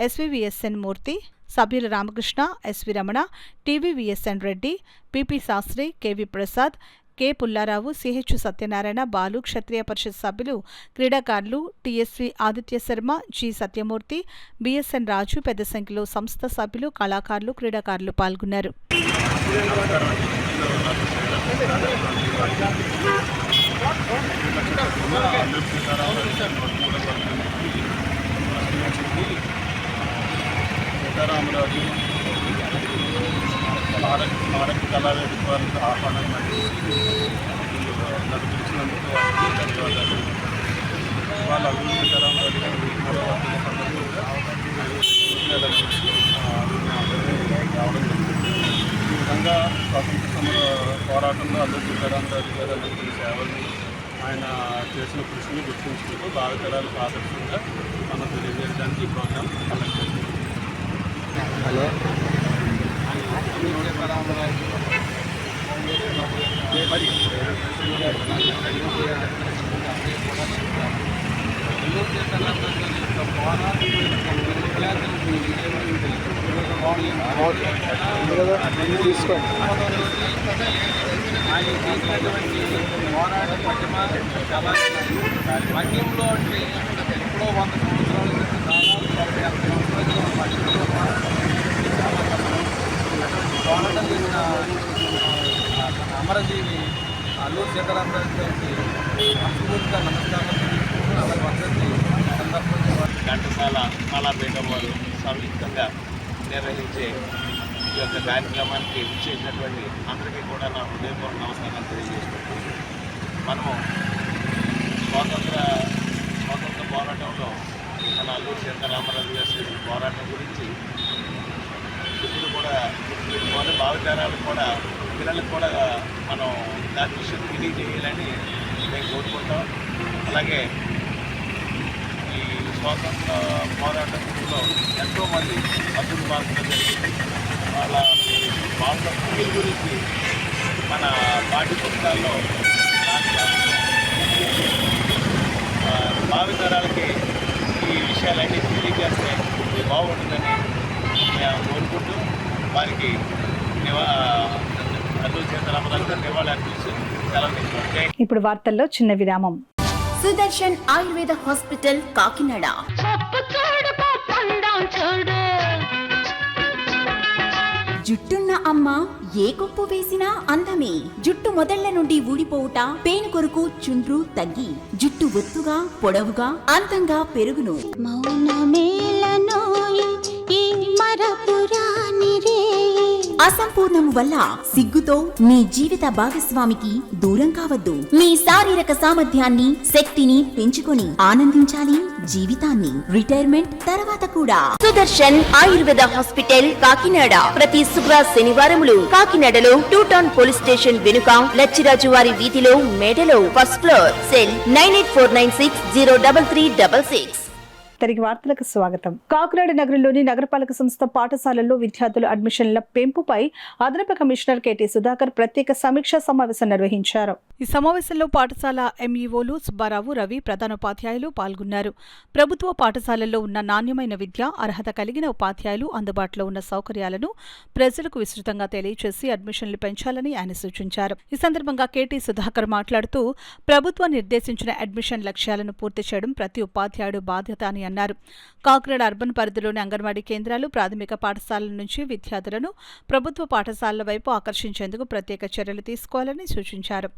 ఎస్వివిఎస్ఎన్ మూర్తి, సభ్యులు Ramakrishna, SV Ramana, TVVSN Reddy, PP Sastry, KV Prasad, K Pullarao, CH Satyanarayana, Balu, Kshatriya Parishad సభ్యులు, క్రీడాకారులు TSV Aditya Sharma, G Satyamurthy, BSN Raju, పెద్ద సంఖ్యలో సంస్థ సభ్యులు, కళాకారులు, క్రీడాకారులు పాల్గొన్నారు. సీతారామరాజు స్మారక కళావేదిక వారికి ఆహ్వానం నన్ను పిలిచినందుకు వారికి ధన్యవాదాలు. వాళ్ళ అల్లూరి సీతారామరాజు గారు మరో సందర్భంగా రావడం జరిగింది. ఈ విధంగా స్వాతంత్ర సమర పోరాటంలో అల్లూరి సీతారామరాజు గారు అందించిన సేవల్ని, ఆయన చేసిన కృషిని గుర్తించుకుంటూ భావితరాలకు ఆదర్శంగా మనం తెలియజేయడానికి ఈ ప్రోగ్రాం కండక్ట్ చేస్తుంది. తీసుకోండి. ఆయన చేసినటువంటి పోరాట పటిమ చాలా మన్యంలో అంటే ఎప్పుడో 100 సంవత్సరాల క్రితం దాదాపు 90 పోరాటం చేసిన అమరజీవి అల్లూరి సీతారామరాజు గారికి మనస్ఫూర్తిగా నమస్కారం అతని వర్ధంతి సందర్భంగా ఘంటసాల కళాపీఠం వారు సంయుక్తంగా నిర్వహించే ఈ యొక్క కార్యక్రమానికి ఇచ్చేసినటువంటి అందరికీ కూడా నా హృదయపూర్వక నమస్కారాలు తెలియజేసుకుంటున్నాను. మనము స్వాతంత్ర పోరాటంలో మన అల్లూరి సీతారామరాజు గారి చేసిన పోరాటం గురించి ఇప్పుడు కూడా గుర్తుపెట్టుకోవాలి. భావితరాలకు కూడా పిల్లలకు కూడా మనం దాని విషయం తెలియజేయాలని మేము కోరుకుంటాం. అలాగే ఈ స్వాతంత్ర పోరాటంలో ఎంతోమంది అభివృద్ధి మార్పులు జరిగింది. వాళ్ళ భూముల గురించి మన పాఠ్య పుస్తకాల్లో భావితరాలకి ఈ విషయాలన్నీ తెలియజేస్తే బాగుంటుందని మేము కోరుకుంటూ వారికి అల్లూరి సీతారామరాజు గారు నివాళులు అర్పిస్తూ సెలవు తీసుకుంటాం. ఇప్పుడు వార్తల్లో చిన్న విరామం. సుదర్శన్ ఆయుర్వేద హాస్పిటల్ కాకినాడ. జుట్టున్న అమ్మ ఏ కొప్పు వేసినా అందమే. జుట్టు మొదళ్ల నుండి ఊడిపోవుట, పేను కొరకు చుండ్రు తగ్గి జుట్టు ఒత్తుగా పొడవుగా అందంగా పెరుగును. అసంపూర్ణము వల్ల సిగ్గుతో మీ జీవిత భాగస్వామికి దూరం కావద్దు. మీ శారీరక సామర్థ్యాన్ని, శక్తిని పెంచుకొని ఆనందించాలి జీవితాన్ని. రిటైర్మెంట్ తర్వాత కూడా. సుదర్శన్ ఆయుర్వేద హాస్పిటల్ కాకినాడ. ప్రతి శుక్ర శనివారములు కాకినాడలో 2 టౌన్ పోలీస్ స్టేషన్ వెనుక లచ్చిరాజు వారి వీధిలో మేడలో ఫస్ట్ ఫ్లోర్. సెల్ 9849603366. తిరిగి వార్తలకు స్వాగతం. కాకినాడ నగరంలోని నగరపాలక సంస్థ పాఠశాలల్లో విద్యార్థుల అడ్మిషన్ల పెంపుపై అదనపు కమిషనర్ కెటి సుధాకర్ ప్రత్యేక సమీక్షా సమావేశం నిర్వహించారు. ఈ సమావేశంలో పాఠశాల ఎంఈఓలు సుబ్బారావు, రవి, ప్రధానోపాధ్యాయులు పాల్గొన్నారు. ప్రభుత్వ పాఠశాలల్లో ఉన్న నాణ్యమైన విద్య, అర్హత కలిగిన ఉపాధ్యాయులు, అందుబాటులో ఉన్న సౌకర్యాలను ప్రజలకు విస్తృతంగా తెలియజేసి అడ్మిషన్లు పెంచాలని ఆయన సూచించారు. ఈ సందర్భంగా కెటి సుధాకర్ మాట్లాడుతూ ప్రభుత్వం నిర్దేశించిన అడ్మిషన్ లక్ష్యాలను పూర్తి చేయడం ప్రతి ఉపాధ్యాయుడు బాధ్యత అని అన్నారు. కాకినాడ అర్బన్ పరిధిలోని అంగన్వాడీ కేంద్రాలు, ప్రాథమిక పాఠశాలల నుంచి విద్యార్థులను ప్రభుత్వ పాఠశాలల వైపు ఆకర్షించేందుకు ప్రత్యేక చర్యలు తీసుకోవాలని సూచించారు.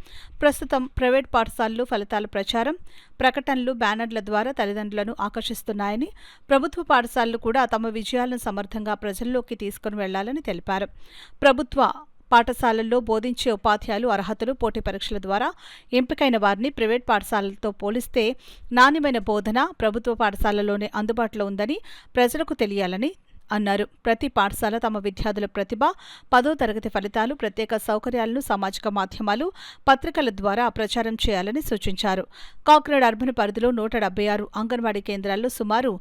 ప్రస్తుతం ప్రైవేట్ పాఠశాలలు ఫలితాల ప్రచారం, ప్రకటనలు, బ్యానర్ల ద్వారా తల్లిదండ్రులను ఆకర్షిస్తున్నాయని, ప్రభుత్వ పాఠశాలలు కూడా తమ విజయాలను సమర్థంగా ప్రజల్లోకి తీసుకుని వెళ్లాలని తెలిపారు. ప్రభుత్వ పాఠశాలల్లో బోధించే ఉపాధ్యాయులు అర్హతలు, పోటీ పరీక్షల ద్వారా ఎంపికైన వారిని ప్రైవేట్ పాఠశాలలతో పోలిస్తే నాణ్యమైన బోధన ప్రభుత్వ పాఠశాలలోనే అందుబాటులో ఉందని ప్రజలకు తెలియాలని అన్నారు. ప్రతి పాఠశాల తమ విద్యార్థుల ప్రతిభ, 10వ తరగతి ఫలితాలు, ప్రత్యేక సౌకర్యాలను సామాజిక మాధ్యమాలు, పత్రికల ద్వారా ప్రచారం చేయాలని సూచించారు. కాకినాడ అర్బన్ పరిధిలో 176 అంగన్వాడీ కేంద్రాల్లో సుమారు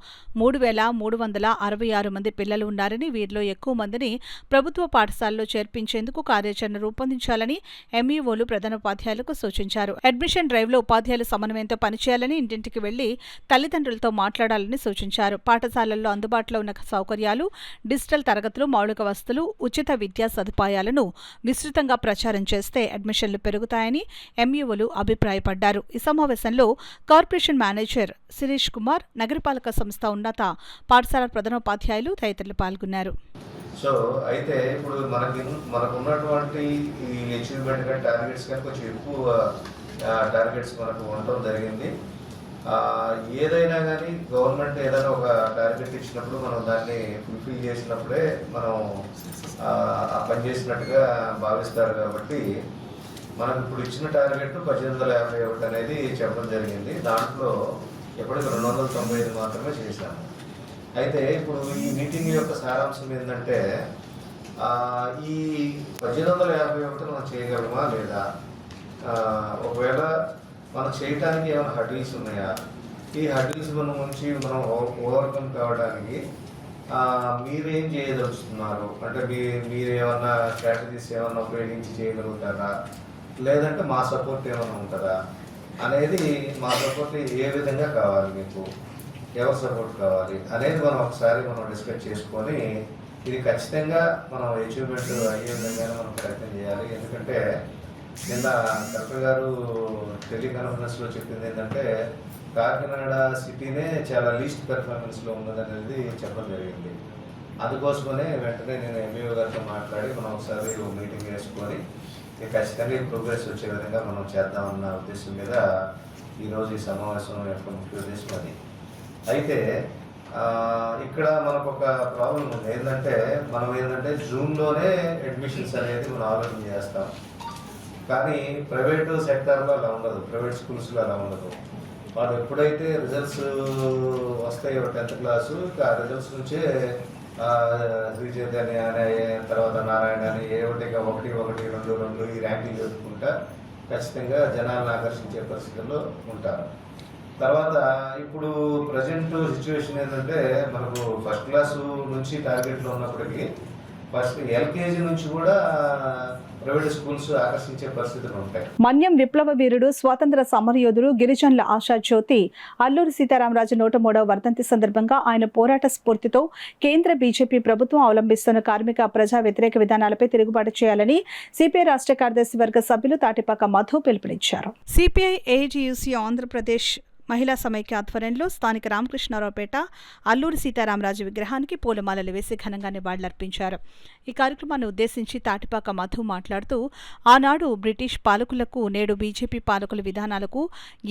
3,366 మంది పిల్లలు ఉన్నారని, వీరిలో ఎక్కువ మందిని ప్రభుత్వ పాఠశాలలో చేర్పించేందుకు కార్యాచరణ రూపొందించాలని ఎంఈఓలు ప్రధానోపాధ్యాయులకు సూచించారు. అడ్మిషన్ డ్రైవ్లో ఉపాధ్యాయులు సమన్వయంతో పనిచేయాలని, ఇంటింటికి వెళ్లి తల్లిదండ్రులతో మాట్లాడాలని సూచించారు. పాఠశాలల్లో అందుబాటులో ఉన్న సౌకర్యాలు, డిజిటల్ తరగతులు, మౌలిక వసతులు, ఉచిత విద్యా సదుపాయాలను విస్తృతంగా ప్రచారం చేస్తే అడ్మిషన్లు పెరుగుతాయని ఎంఈఓలు అభిప్రాయపడ్డారు. ఈ సమావేశంలో కార్పొరేషన్ మేనేజర్ శిరీష్ కుమార్, నగరపాలక సంస్థ ఉన్నత పాఠశాల ప్రధానోపాధ్యాయులు తదితరులు పాల్గొన్నారు. సో అయితే ఇప్పుడు మనకు ఉన్నటువంటి ఈ అచీవ్మెంట్ కానీ టార్గెట్స్ కానీ కొంచెం ఎక్కువ టార్గెట్స్ మనకు ఉండటం జరిగింది. ఏదైనా కానీ గవర్నమెంట్ ఏదైనా ఒక టార్గెట్ ఇచ్చినప్పుడు మనం దాన్ని ఫుల్ఫిల్ చేసినప్పుడే మనం ఆ పని చేసినట్టుగా భావిస్తారు. కాబట్టి మనకు ఇప్పుడు ఇచ్చిన టార్గెట్ 1851 అనేది చెప్పడం జరిగింది. దాంట్లో ఎప్పటికీ 295 మాత్రమే చేశాము. అయితే ఇప్పుడు ఈ మీటింగ్ యొక్క సారాంశం ఏంటంటే ఈ 1851 మనం చేయగలమా లేదా, ఒకవేళ మనం చేయడానికి ఏమైనా హడిల్స్ ఉన్నాయా, ఈ హడిల్స్ మనం నుంచి మనం ఓవర్కమ్ కావడానికి మీరేం చేయదలుచుకున్నారు, అంటే మీరు ఏమన్నా స్ట్రాటజీస్ ఏమన్నా ఉపయోగించి చేయగలుగుతారా, లేదంటే మా సపోర్ట్ ఏమైనా ఉంటుందా అనేది, మా సపోర్ట్ ఏ విధంగా కావాలి, మీకు ఎవరు సపోర్ట్ కావాలి అనేది మనం ఒకసారి డిస్కస్ చేసుకొని ఇది ఖచ్చితంగా మనం అచీవ్మెంట్ అయ్యే విధంగానే మనం ప్రయత్నం చేయాలి. ఎందుకంటే నిన్న కలెక్టర్ గారు టెలికాన్ఫరెన్స్లో చెప్పింది ఏంటంటే కాకినాడ సిటీనే చాలా లీస్ట్ పెర్ఫార్మెన్స్లో ఉన్నదనేది చెప్పడం జరిగింది. అందుకోసమనే వెంటనే నేను ఎంఈఓ గారితో మాట్లాడి మనం ఒకసారి మీటింగ్ వేసుకొని ఖచ్చితంగా ఈ ప్రోగ్రెస్ వచ్చే విధంగా మనం చేద్దామన్న ఉద్దేశం మీద ఈరోజు ఈ సమావేశం యొక్క ముఖ్య ఉద్దేశం అది. అయితే ఇక్కడ మనకు ఒక ప్రాబ్లం ఉంది. ఏంటంటే జూన్లోనే అడ్మిషన్స్ అనేది మనం ఆలోచన చేస్తాం, కానీ ప్రైవేటు సెక్టార్లో అలా ఉండదు, ప్రైవేట్ స్కూల్స్లో అలా ఉండదు. వాళ్ళు ఎప్పుడైతే రిజల్ట్స్ వస్తాయో 10th క్లాసు, ఆ రిజల్ట్స్ నుంచే శ్రీచైతన్య అని, తర్వాత నారాయణ అని, ఒకటి 1 2 ఈ ర్యాంకింగ్ చదువుకుంటా ఖచ్చితంగా జనాలను ఆకర్షించే పరిస్థితుల్లో ఉంటారు. తర్వాత ఇప్పుడు ప్రజెంట్ సిచ్యువేషన్ ఏంటంటే మనకు ఫస్ట్ క్లాసు నుంచి టార్గెట్లో ఉన్నప్పటికీ ఫస్ట్ ఎల్కేజీ నుంచి కూడా ప్రైవేట్ స్కూల్స్ ఆకర్షించే పరిస్థితులు ఉంటాయి. మన్యం విప్లవ వీరుడు, స్వాతంత్ర సమరయోధుడు, గిరిజనుల ఆశా జ్యోతి అల్లూరి సీతారామరాజు 103వ వర్ధంతి సందర్భంగా ఆయన పోరాట స్ఫూర్తితో కేంద్ర బీజేపీ ప్రభుత్వం అవలంబిస్తున్న కార్మిక ప్రజా వ్యతిరేక విధానాలపై తిరుగుబాటు చేయాలని సిపిఐ రాష్ట్ర కార్యదర్శి వర్గ సభ్యులు తాటిపాక మధు పిలుపునిచ్చారు. సిపిఐ ఏఐటీయూసీ ఆంధ్రప్రదేశ్ మహిళా సమైక్య ఆధ్వర్యంలో స్థానిక రామకృష్ణారావుపేట అల్లూరి సీతారామరాజు విగ్రహానికి పూలమాలలు వేసి ఘనంగా నివాళులర్పించారు. ఈ కార్యక్రమాన్ని ఉద్దేశించి తాటిపాక మధు మాట్లాడుతూ ఆనాడు బ్రిటిష్ పాలకులకు నేడు బీజేపీ పాలకుల విధానాలకు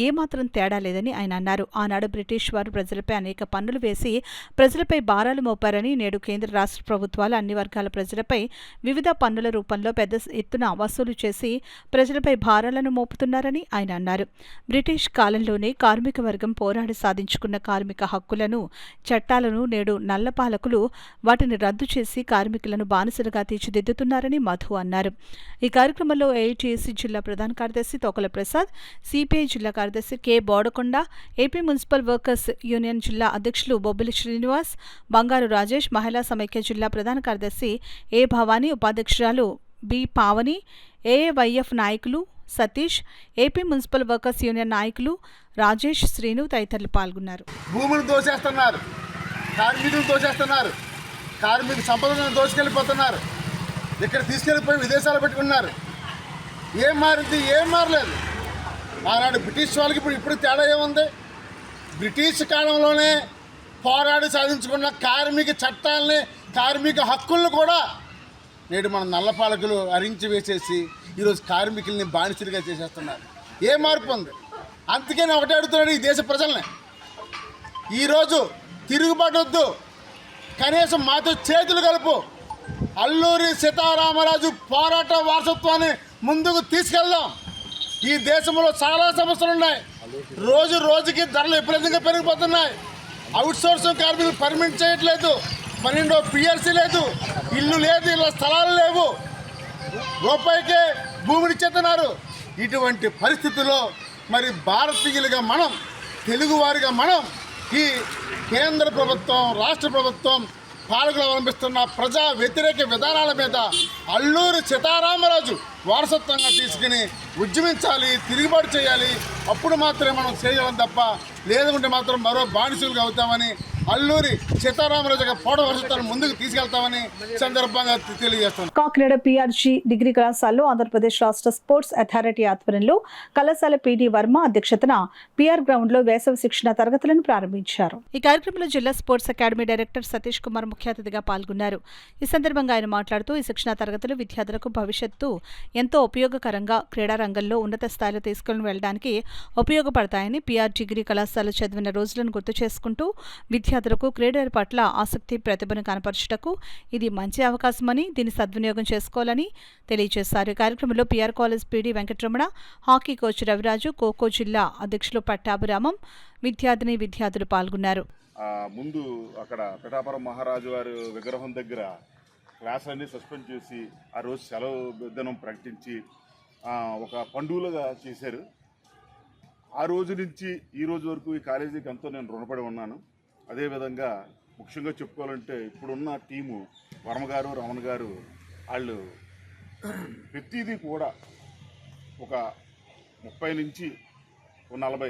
ఏమాత్రం తేడా లేదని ఆయన అన్నారు. ఆనాడు బ్రిటిష్ వారు ప్రజలపై అనేక పన్నులు వేసి ప్రజలపై భారాలు మోపారని, నేడు కేంద్ర రాష్ట్ర ప్రభుత్వాలు అన్ని వర్గాల ప్రజలపై వివిధ పన్నుల రూపంలో పెద్ద ఎత్తున వసూలు చేసి ప్రజలపై భారాలను మోపుతున్నారని ఆయన అన్నారు. బ్రిటిష్ కాలంలోనే కార్మిక వర్గం పోరాడి సాధించుకున్న కార్మిక హక్కులను, చట్టాలను నేడు నల్ల పాలకులు వాటిని రద్దు చేసి కార్మికులను బానిసలుగా తీర్చిదిద్దుతున్నారని మధు అన్నారు. ఈ కార్యక్రమంలో ఏఐటీయూసీ జిల్లా ప్రధాన కార్యదర్శి తోకల ప్రసాద్, సిపిఐ జిల్లా కార్యదర్శి K Bodakonda, AP municipal workers union జిల్లా అధ్యక్షులు బొబ్బిలి శ్రీనివాస్, బంగారు రాజేష్, మహిళా సమైక్య జిల్లా ప్రధాన కార్యదర్శి ఏ భవానీ, ఉపాధ్యక్షురాలు బి పావని, ఏఏవైఎఫ్ నాయకులు Satish, AP municipal workers union నాయకులు రాజేష్, శ్రీను తదితరులు పాల్గొన్నారు. భూములు దోచేస్తున్నారు, కార్మికులు దోచేస్తున్నారు, కార్మిక సంపదను దోచుకెళ్ళిపోతున్నారు, ఇక్కడ తీసుకెళ్ళిపోయి విదేశాలు పెట్టుకున్నారు. ఏం మారింది? ఏం మారలేదు. ఆనాడు బ్రిటిష్ వాళ్ళకి ఇప్పుడు తేడా ఏముంది? బ్రిటిష్ కాలంలోనే పోరాడి సాధించుకున్న కార్మిక చట్టాలని, కార్మిక హక్కులను కూడా నేడు మన నల్లపాలకులు హరించి వేసేసి ఈరోజు కార్మికుల్ని బానిసలుగా చేసేస్తున్నారు. ఏ మార్పు ఉంది? అందుకే నేను ఒకటే అడుగుతున్నాడు ఈ దేశ ప్రజల్ని, ఈరోజు తిరుగుబాటు వద్దు, కనీసం మాతో చేతులు కలుపు, అల్లూరి సీతారామరాజు పోరాట వారసత్వాన్ని ముందుకు తీసుకెళ్దాం. ఈ దేశంలో చాలా సమస్యలు ఉన్నాయి. రోజు రోజుకి ధరలు విపరీతంగా పెరిగిపోతున్నాయి. అవుట్సోర్సింగ్ కార్మికులు పర్మిట్ చేయట్లేదు, 12వ పిఎల్సీ లేదు, ఇల్లు లేదు, ఇలా స్థలాలు లేవు, రూపాయికే భూమిని ఇచ్చేస్తున్నారు. ఇటువంటి పరిస్థితుల్లో మరి భారతీయులుగా మనం, తెలుగువారిగా మనం ఈ కేంద్ర ప్రభుత్వం, రాష్ట్ర ప్రభుత్వం పాలకులు అవలంబిస్తున్న ప్రజా వ్యతిరేక విధానాల మీద అల్లూరి సీతారామరాజు వారసత్వంగా తీసుకుని ఉద్యమించాలి, తిరుగుబాటు చేయాలి. అప్పుడు మాత్రమే మనం చేయగలం తప్ప లేదంటే మాత్రం మరో బానిసలుగా అవుతామని అల్లూరి సీతారామరాజు పోట వర్షితాన్ని ముందుకు తీసుకెళ్తామని సందర్భంగా తెలియజేస్తున్నాం. కాకినాడ పిఆర్జీ డిగ్రీ కళాశాలలో ఆంధ్రప్రదేశ్ రాష్ట్ర స్పోర్ట్స్ అథారిటీ ఆధ్వర్యంలో కళాశాల పీడీ వర్మ అధ్యక్షతన పిఆర్ గ్రౌండ్ లో వేసవి శిక్షణ తరగతులను ప్రారంభించారు. ఈ కార్యక్రమంలో జిల్లా sports academy director Satish Kumar ముఖ్య అతిథిగా పాల్గొన్నారు. ఈ సందర్భంగా ఆయన మాట్లాడుతూ ఈ శిక్షణ తరగతులు విద్యార్థులకు భవిష్యత్తు ఎంతో ఉపయోగకరంగా క్రీడా రంగంలో ఉన్నత స్థాయిలో తీసుకుని వెళ్లడానికి ఉపయోగపడతాయని పిఆర్ డిగ్రీ కళాశాల చదివిన రోజులను గుర్తు చేసుకుంటూ విద్యార్థులకు క్రీడల పట్ల ఆసక్తి ప్రతిభను కనపరచుటకు ఇది మంచి అవకాశమని దీన్ని సద్వినియోగం చేసుకోవాలని తెలియజేశారు. ఈ కార్యక్రమంలో PR college PD Venkataramana, hockey coach Raviraju, kho kho జిల్లా అధ్యక్షులు పట్టాభిరామం, విద్యార్థులు పాల్గొన్నారు. ముందు అక్కడ పిఠాపురం మహారాజు వారి విగ్రహం దగ్గర క్లాసులన్నీ సస్పెండ్ చేసి ఆ రోజు సెలవు దినం ప్రకటించి ఒక పండుగలుగా చేశారు. ఆ రోజు నుంచి ఈ రోజు వరకు ఈ కాలేజీకి ఎంతో నేను రుణపడి ఉన్నాను. అదేవిధంగా ముఖ్యంగా చెప్పుకోవాలంటే ఇప్పుడున్న టీము వర్మగారు, రమణ గారు వాళ్ళు ప్రతిదీ కూడా ఒక 30 నుంచి 40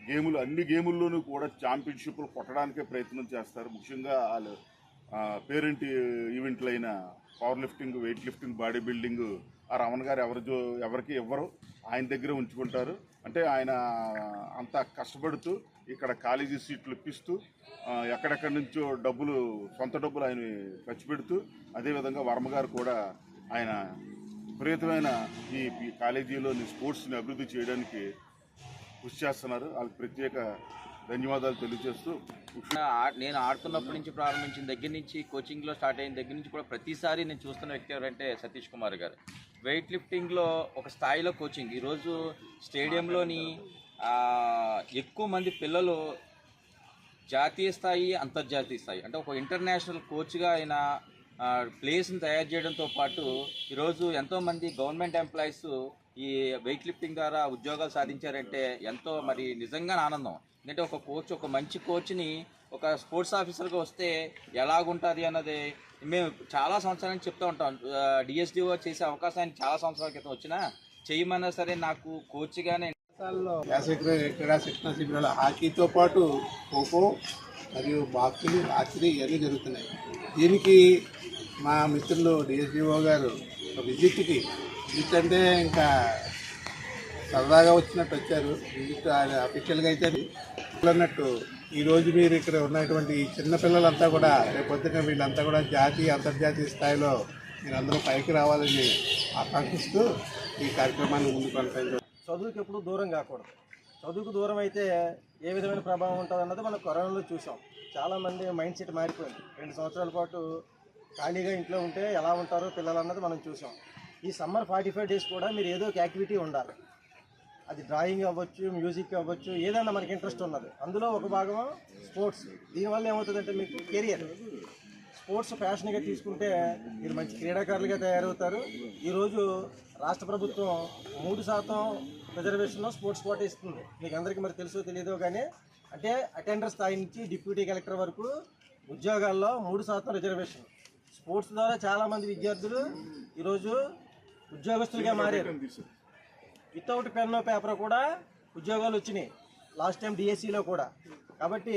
గేములు, అన్ని గేముల్లోనూ కూడా ఛాంపియన్షిప్లు కొట్టడానికే ప్రయత్నం చేస్తారు. ముఖ్యంగా వాళ్ళు పేరెంట్ ఈవెంట్లైన power lifting, weight lifting, body building ఆ రమణ గారు ఎవరికి ఇవ్వరు, ఆయన దగ్గర ఉంచుకుంటారు. అంటే ఆయన అంత కష్టపడుతూ ఇక్కడ కాలేజీ సీట్లు ఇప్పిస్తూ ఎక్కడెక్కడి నుంచో సొంత డబ్బులు ఆయన ఖర్చు పెడుతూ, అదేవిధంగా వర్మ గారు కూడా ఆయన విపరీతమైన ఈ కాలేజీలోని స్పోర్ట్స్ని అభివృద్ధి చేయడానికి కృషి చేస్తున్నారు. వాళ్ళకి ప్రత్యేక ధన్యవాదాలు తెలియజేస్తూ, నేను ఆడుతున్నప్పటి నుంచి ప్రారంభించిన దగ్గర నుంచి కోచింగ్లో స్టార్ట్ అయిన దగ్గర నుంచి కూడా ప్రతిసారి నేను చూస్తున్న వ్యక్తి ఎవరంటే సతీష్ కుమార్ గారు. వెయిట్ లిఫ్టింగ్లో ఒక స్థాయిలో కోచింగ్. ఈరోజు స్టేడియంలోని ఎక్కువ మంది పిల్లలు జాతీయ స్థాయి, అంతర్జాతీయ స్థాయి అంటే ఒక ఇంటర్నేషనల్ కోచ్గా ఆయన ప్లేస్ని తయారు చేయడంతో పాటు ఈరోజు ఎంతోమంది గవర్నమెంట్ ఎంప్లాయీస్ ఈ వెయిట్ లిఫ్టింగ్ ద్వారా ఉద్యోగాలు సాధించారంటే ఎంతో మరి నిజంగా ఆనందం. ఎందుకంటే ఒక మంచి కోచ్ని ఒక స్పోర్ట్స్ ఆఫీసర్గా వస్తే ఎలాగుంటుంది అన్నది మేము చాలా సంవత్సరాల నుంచి చెప్తూ ఉంటాం. డిఎస్డిఓ చేసే అవకాశాన్ని చాలా సంవత్సరాల క్రితం వచ్చినా చేయమన్నా సరే నాకు కోచ్గానే క్రీడా శిక్షణ శిబిరాలు హాకీతో పాటు ఖోఖో మరియు బాక్సింగ్, ఆర్చరీ ఇవన్నీ జరుగుతున్నాయి. దీనికి మా మిత్రులు డిఎస్డిఓ గారు విజిట్ అంటే ఇంకా సరదాగా వచ్చినట్టు వచ్చారు. విజిట్ అఫీషియల్గా అయితే అన్నట్టు ఈరోజు మీరు ఇక్కడ ఉన్నటువంటి చిన్నపిల్లలంతా కూడా రేపొద్దున వీళ్ళంతా కూడా జాతీయ, అంతర్జాతీయ స్థాయిలో మీరందరూ పైకి రావాలని ఆకాంక్షిస్తూ ఈ కార్యక్రమాన్ని ముందుకు కొనసాగించారు. చదువుకి ఎప్పుడు దూరం కాకూడదు. చదువుకు దూరం అయితే ఏ విధమైన ప్రభావం ఉంటుంది అన్నది మనం కరోనాలో చూసాం. చాలామంది మైండ్ సెట్ మారిపోయింది. 2 సంవత్సరాల పాటు ఖాళీగా ఇంట్లో ఉంటే ఎలా ఉంటారో పిల్లలు అన్నది మనం చూసాం. ఈ సమ్మర్ 45 డేస్ కూడా మీరు ఏదో ఒక యాక్టివిటీ ఉండాలి. అది డ్రాయింగ్ అవ్వచ్చు, మ్యూజిక్ అవ్వచ్చు, ఏదైనా మనకి ఇంట్రెస్ట్ ఉన్నది. అందులో ఒక భాగం స్పోర్ట్స్. దీనివల్ల ఏమవుతుందంటే మీకు కెరియర్, స్పోర్ట్స్ ప్యాషన్గా తీసుకుంటే మీరు మంచి క్రీడాకారులుగా తయారవుతారు. ఈరోజు రాష్ట్ర ప్రభుత్వం 3% రిజర్వేషన్లో స్పోర్ట్స్ కోటా ఇస్తుంది. మీకు అందరికీ మరి తెలుసో తెలియదో కానీ, అంటే అటెండర్ స్థాయి నుంచి డిప్యూటీ కలెక్టర్ వరకు ఉద్యోగాల్లో 3% రిజర్వేషన్. స్పోర్ట్స్ ద్వారా చాలామంది విద్యార్థులు ఈరోజు ఉద్యోగస్తులుగా మారారు. వితౌట్ పెన్ పేపర్ కూడా ఉద్యోగాలు వచ్చినాయి లాస్ట్ టైం డిఎస్సిలో కూడా. కాబట్టి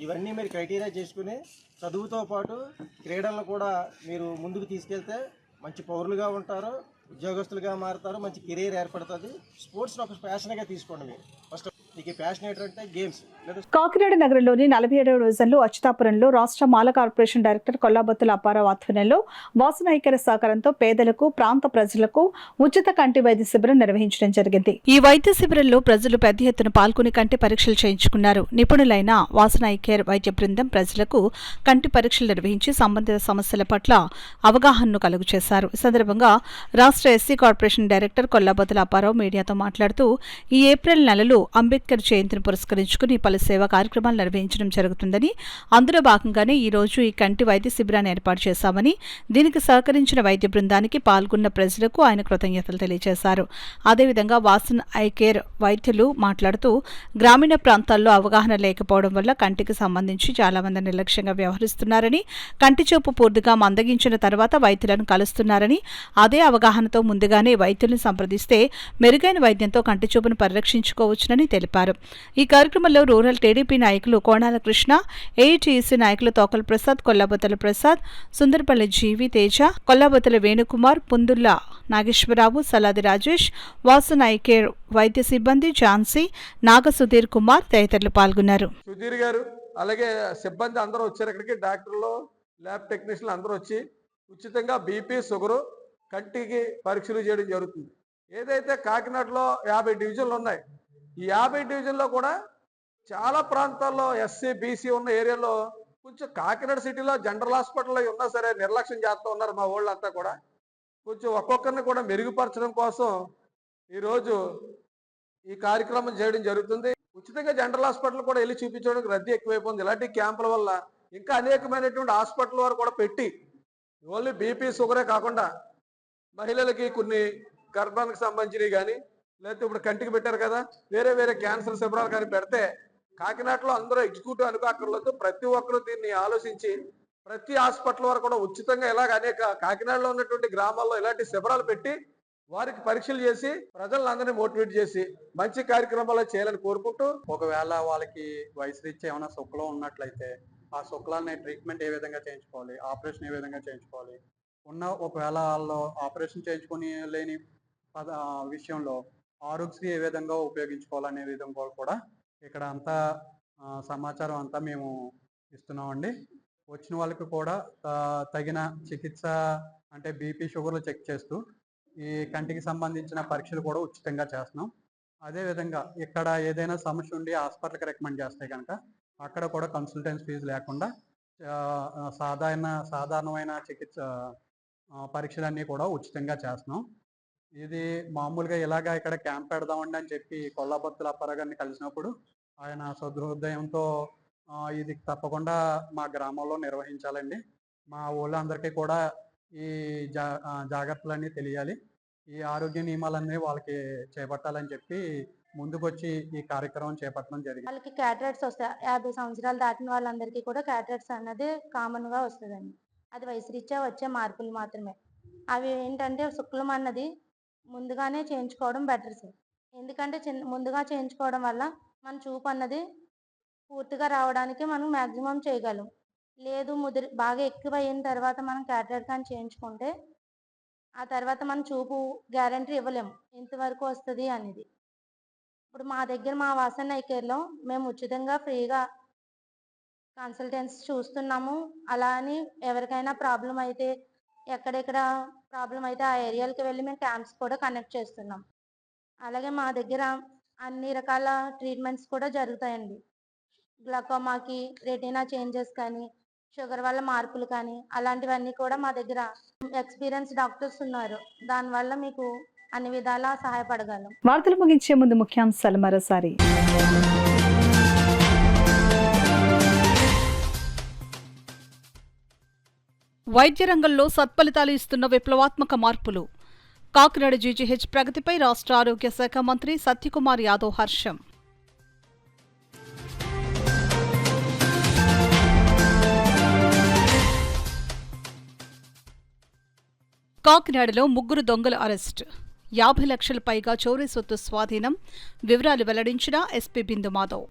ఇవన్నీ మీరు క్రైటీరియా చేసుకుని చదువుతో పాటు క్రీడలను కూడా మీరు ముందుకు తీసుకెళ్తే మంచి పౌరులుగా ఉంటారు, ఉద్యోగస్తులుగా మారుతారు, మంచి కెరీర్ ఏర్పడుతుంది. స్పోర్ట్స్ని ఒక ప్యాషన్గా తీసుకోండి. మీరు ఫస్ట్ మీకు ప్యాషన్ ఏంటంటే గేమ్స్. కాకినాడ నగరంలోని 47వ డివిజన్లో అచ్యుతాపురంలో రాష్ట్ర మాల కార్పొరేషన్ డైరెక్టర్ కొల్లాబొత్తుల అప్పారావు ఆధ్వర్యంలో వాసన ఐక్యత సహకారంతో పేదలకు, ప్రాంత ప్రజలకు ఉచిత కంటి వైద్య శిబిరం నిర్వహించడం జరిగింది. ఈ వైద్య శిబిరంలో ప్రజలు పెద్ద ఎత్తున పాల్గొని కంటి పరీక్షలు చేయించుకున్నారు. నిపుణులైన వాసన ఐకేర్ వైద్య బృందం ప్రజలకు కంటి పరీక్షలు నిర్వహించి సంబంధిత సమస్యల పట్ల అవగాహనను కలుగు చేశారు. ఈ సందర్భంగా రాష్ట్ర SC corporation director Kollabothula Apparao మీడియాతో మాట్లాడుతూ ఈ ఏప్రిల్ నెలలో అంబేద్కర్ జయంతిని పురస్కరించుకుని పలు సేవా కార్యక్రమాలు నిర్వహించడం జరుగుతుందని, అందులో భాగంగానే ఈ రోజు ఈ కంటి వైద్య శిబిరాన్ని ఏర్పాటు చేశామని, దీనికి సహకరించిన వైద్య బృందానికి పాల్గొన్న ప్రజలకు ఆయన కృతజ్ఞతలు తెలియజేశారు. అదేవిధంగా వాసన్ ఐ కేర్ వైద్యులు మాట్లాడుతూ గ్రామీణ ప్రాంతాల్లో అవగాహన లేకపోవడం వల్ల కంటికి సంబంధించి చాలా మంది నిర్లక్ష్యంగా వ్యవహరిస్తున్నారని, కంటి చూపు పూర్తిగా మందగించిన తర్వాత వైద్యులను కలుస్తున్నారని, అదే అవగాహనతో ముందుగానే వైద్యులను సంప్రదిస్తే మెరుగైన వైద్యంతో కంటి చూపును పరిరక్షించుకోవచ్చునని తెలిపారు. ఈ కార్యక్రమంలో రూరల్ రూరల్ టీడీపీ నాయకులు కోణాల కృష్ణ, ఏఐటీయూసీ నాయకులు తోకల ప్రసాద్, కొల్లాబొత్తల ప్రసాద్, సుందరపల్లి జీవి తేజ, కొల్లాబొత్తల వేణుకుమార్, పుందుల్లా నాగేశ్వరరావు, సలాది రాజేష్, వాసన్ ఐకేర్ వైద్య సిబ్బంది, ఝాన్సీ, నాగ సుధీర్ కుమార్ తదితరులు పాల్గొన్నారు. సుధీర్ గారు అలాగే సిబ్బంది అందరూ వచ్చారు. ఇక్కడికి డాక్టర్లు, ల్యాబ్ టెక్నీషియన్లు అందరూ వచ్చి ఉచితంగా బీపీ, షుగరు, కంటికి పరీక్షలు చేయడం జరుగుతుంది. ఏదైతే కాకినాడలో 50 డివిజన్లు ఉన్నాయి, ఈ 50 డివిజన్లో కూడా చాలా ప్రాంతాల్లో ఎస్సీ, బీసీ ఉన్న ఏరియాలో కొంచెం కాకినాడ సిటీలో జనరల్ హాస్పిటల్లో ఉన్నా సరే నిర్లక్ష్యం చేస్తూ ఉన్నారు మా వాళ్ళంతా కూడా. కొంచెం ఒక్కొక్కరిని కూడా మెరుగుపరచడం కోసం ఈరోజు ఈ కార్యక్రమం చేయడం జరుగుతుంది. ఉచితంగా జనరల్ హాస్పిటల్ కూడా వెళ్ళి చూపించడానికి రద్దీ ఎక్కువైపోయింది. ఇలాంటి క్యాంపుల వల్ల ఇంకా అనేకమైనటువంటి హాస్పిటల్ వారు కూడా పెట్టి ఓన్లీ బీపీ, షుగరే కాకుండా మహిళలకి కొన్ని గర్భానికి సంబంధించినవి కానీ, లేకపోతే ఇప్పుడు కంటికి పెట్టారు కదా, వేరే వేరే క్యాన్సర్ శిబిరాలు కానీ పెడితే కాకినాడలో అందరూ ఎగ్జిక్యూటివ్ అనుకోకర్లేదు. ప్రతి ఒక్కరూ దీన్ని ఆలోచించి ప్రతి హాస్పిటల్ వారు కూడా ఉచితంగా ఇలాగ అనేక కాకినాడలో ఉన్నటువంటి గ్రామాల్లో ఇలాంటి శిబిరాలు పెట్టి వారికి పరీక్షలు చేసి ప్రజలందరినీ మోటివేట్ చేసి మంచి కార్యక్రమాలు చేయాలని కోరుకుంటూ, ఒకవేళ వాళ్ళకి వయసు రీత్యా ఏమైనా శుక్లం ఉన్నట్లయితే ఆ శుక్లాన్ని ట్రీట్మెంట్ ఏ విధంగా చేయించుకోవాలి, ఆపరేషన్ ఏ విధంగా చేయించుకోవాలి, ఒకవేళ వాళ్ళు ఆపరేషన్ చేయించుకొని లేని విషయంలో ఆరోగ్యశ్రీ ఏ విధంగా ఉపయోగించుకోవాలనే విధంగా కూడా ఇక్కడ అంతా సమాచారం అంతా మేము ఇస్తున్నామండి. వచ్చిన వాళ్ళకి కూడా తగిన చికిత్స అంటే బీపీ, షుగర్లు చెక్ చేస్తూ ఈ కంటికి సంబంధించిన పరీక్షలు కూడా ఉచితంగా చేస్తున్నాం. అదేవిధంగా ఇక్కడ ఏదైనా సమస్య ఉండి హాస్పిటల్కి రికమెండ్ చేస్తే కనుక అక్కడ కూడా కన్సల్టెన్సీ ఫీజు లేకుండా సాధారణమైన చికిత్స పరీక్షలన్నీ కూడా ఉచితంగా చేస్తున్నాం. ఇది మామూలుగా ఇలాగా ఇక్కడ క్యాంప్ పెడదామండి అని చెప్పి కొల్లాబొత్తుల అప్పారావు గారిని కలిసినప్పుడు ఆయన సదృదయంతో ఇది తప్పకుండా మా గ్రామంలో నిర్వహించాలండి, మా ఊళ్ళందరికీ కూడా ఈ జాగ్రత్తలన్నీ తెలియాలి, ఈ ఆరోగ్య నియమాలన్నీ వాళ్ళకి చేపట్టాలని చెప్పి ముందుకొచ్చి ఈ కార్యక్రమం చేపట్టడం జరిగింది. వాళ్ళకి క్యాటరాక్ట్స్ వస్తాయి. 50 సంవత్సరాలు దాటిన వాళ్ళందరికీ కూడా క్యాటరాక్ట్స్ అన్నది కామన్గా వస్తుందండి. అది వయసు రీత్యా వచ్చే మార్పులు మాత్రమే. అవి ఏంటంటే శుక్లం అన్నది ముందుగానే చేయించుకోవడం బెటర్ సార్. ఎందుకంటే ముందుగా చేయించుకోవడం వల్ల మన చూపు అన్నది పూర్తిగా రావడానికి మనం మ్యాక్సిమం చేయగలం. లేదు బాగా ఎక్కువ అయిన తర్వాత మనం క్యాటరాక్ట్ అని చేయించుకుంటే ఆ తర్వాత మన చూపు గ్యారంటీ ఇవ్వలేము ఎంతవరకు వస్తుంది అనేది. ఇప్పుడు మా దగ్గర మా వాసన్ ఐ కేర్లో మేము ఉచితంగా ఫ్రీగా కన్సల్టెన్సీ చూస్తున్నాము. అలా అని ఎవరికైనా ప్రాబ్లం అయితే ఎక్కడెక్కడ ప్రాబ్లం అయితే ఆ ఏరియాలకు వెళ్ళి మేము క్యాంప్స్ కూడా కండక్ట్ చేస్తున్నాం. అలాగే మా దగ్గర అన్ని రకాల ట్రీట్మెంట్స్ కూడా జరుగుతాయండి. గ్లకోమాకి, రెటీనా చేంజెస్ కానీ, షుగర్ వల్ల మార్పులు కానీ అలాంటివన్నీ కూడా మా దగ్గర ఎక్స్పీరియన్స్ డాక్టర్స్ ఉన్నారు. దానివల్ల మీకు అన్ని విధాలా సహాయపడగలం. వార్తలు ముగించే ముందు ముఖ్యాంశాలు మరోసారి. వైద్య రంగంలో సత్ఫలితాలు ఇస్తున్న విప్లవాత్మక మార్పులు. కాకినాడ జీజీహెచ్ ప్రగతిపై రాష్ట్ర ఆరోగ్య శాఖ మంత్రి సత్యకుమార్ యాదవ్ హర్షం. కాకినాడలో 3 దొంగల అరెస్ట్. 50 లక్షల పైగా చోరీ సొత్తు స్వాధీనం. వివరాలు వెల్లడించిన SP Bindu Madhav.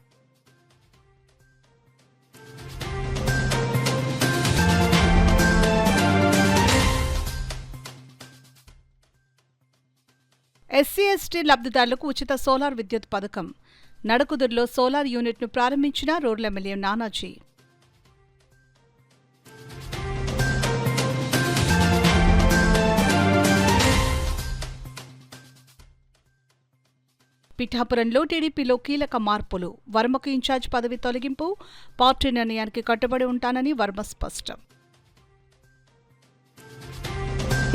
SC ST లబ్ధిదారులకు ఉచిత సోలార్ విద్యుత్ పథకం. నడకుదురులో సోలార్ యూనిట్ను ప్రారంభించిన రోడ్ల ఎమ్మెల్యే నానాజీ. పిఠాపురంలో టీడీపీలో కీలక మార్పులు. వర్మకు ఇన్ఛార్జ్ పదవి తొలగింపు. పార్టీ నిర్ణయానికి కట్టుబడి ఉంటానని వర్మ స్పష్టం.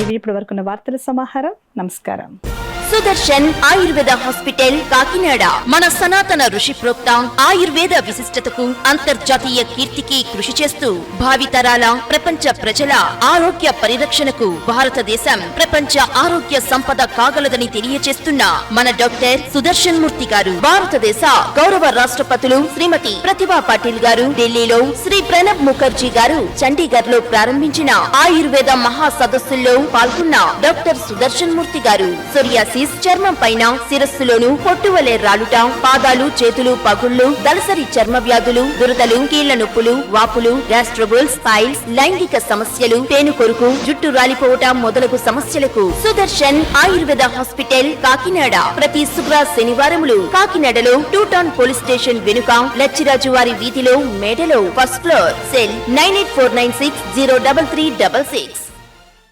ఇవి ఇప్పటి వరకున్న వార్తల సమాహారం. నమస్కారం. సుదర్శన్ ఆయుర్వేద హాస్పిటల్ కాకినాడ మన సనాతన ఋషి ప్రోక్త ఆయుర్వేద విశిష్టతకు అంతర్జాతీయ కీర్తికి కృషి చేస్తూ భావితరాల ప్రపంచ ప్రజల ఆరోగ్య పరిరక్షణకు భారతదేశం ప్రపంచ ఆరోగ్య సంపద కాగలదని తెలియజేస్తున్న మన డాక్టర్ సుదర్శన్ మూర్తి గారు భారతదేశ గౌరవ రాష్ట్రపతులు శ్రీమతి ప్రతిభా పాటిల్ గారు ఢిల్లీలో శ్రీ ప్రణబ్ ముఖర్జీ గారు చండీగఢ్ లో ప్రారంభించిన ఆయుర్వేద మహా సదస్సుల్లో పాల్గొన్న డాక్టర్ సుదర్శన్ మూర్తి గారు సోరియాసిస్, సోరియాసిస్, చర్మం పైన శిరస్సులోను పొట్టువలే రాలుట, పాదాలు చేతులు పగుళ్లు, దళసరి చర్మ వ్యాధులు, దురదలు, కీళ్ల నొప్పులు, వాపులు, గ్యాస్ట్రబుల్స్, పైల్స్, లైంగిక సమస్యలు, పేను కొరుకు, జుట్టు రాలిపోవటం మొదలగు సమస్యలకు సుదర్శన్ ఆయుర్వేద హాస్పిటల్ కాకినాడ ప్రతి శుక్ర శనివారములు కాకినాడలో 2 టౌన్ పోలీస్ స్టేషన్ వెనుక లచ్చిరాజు వారి వీధిలో మేడలో ఫస్ట్ ఫ్లోర్. సెల్ 9849603366.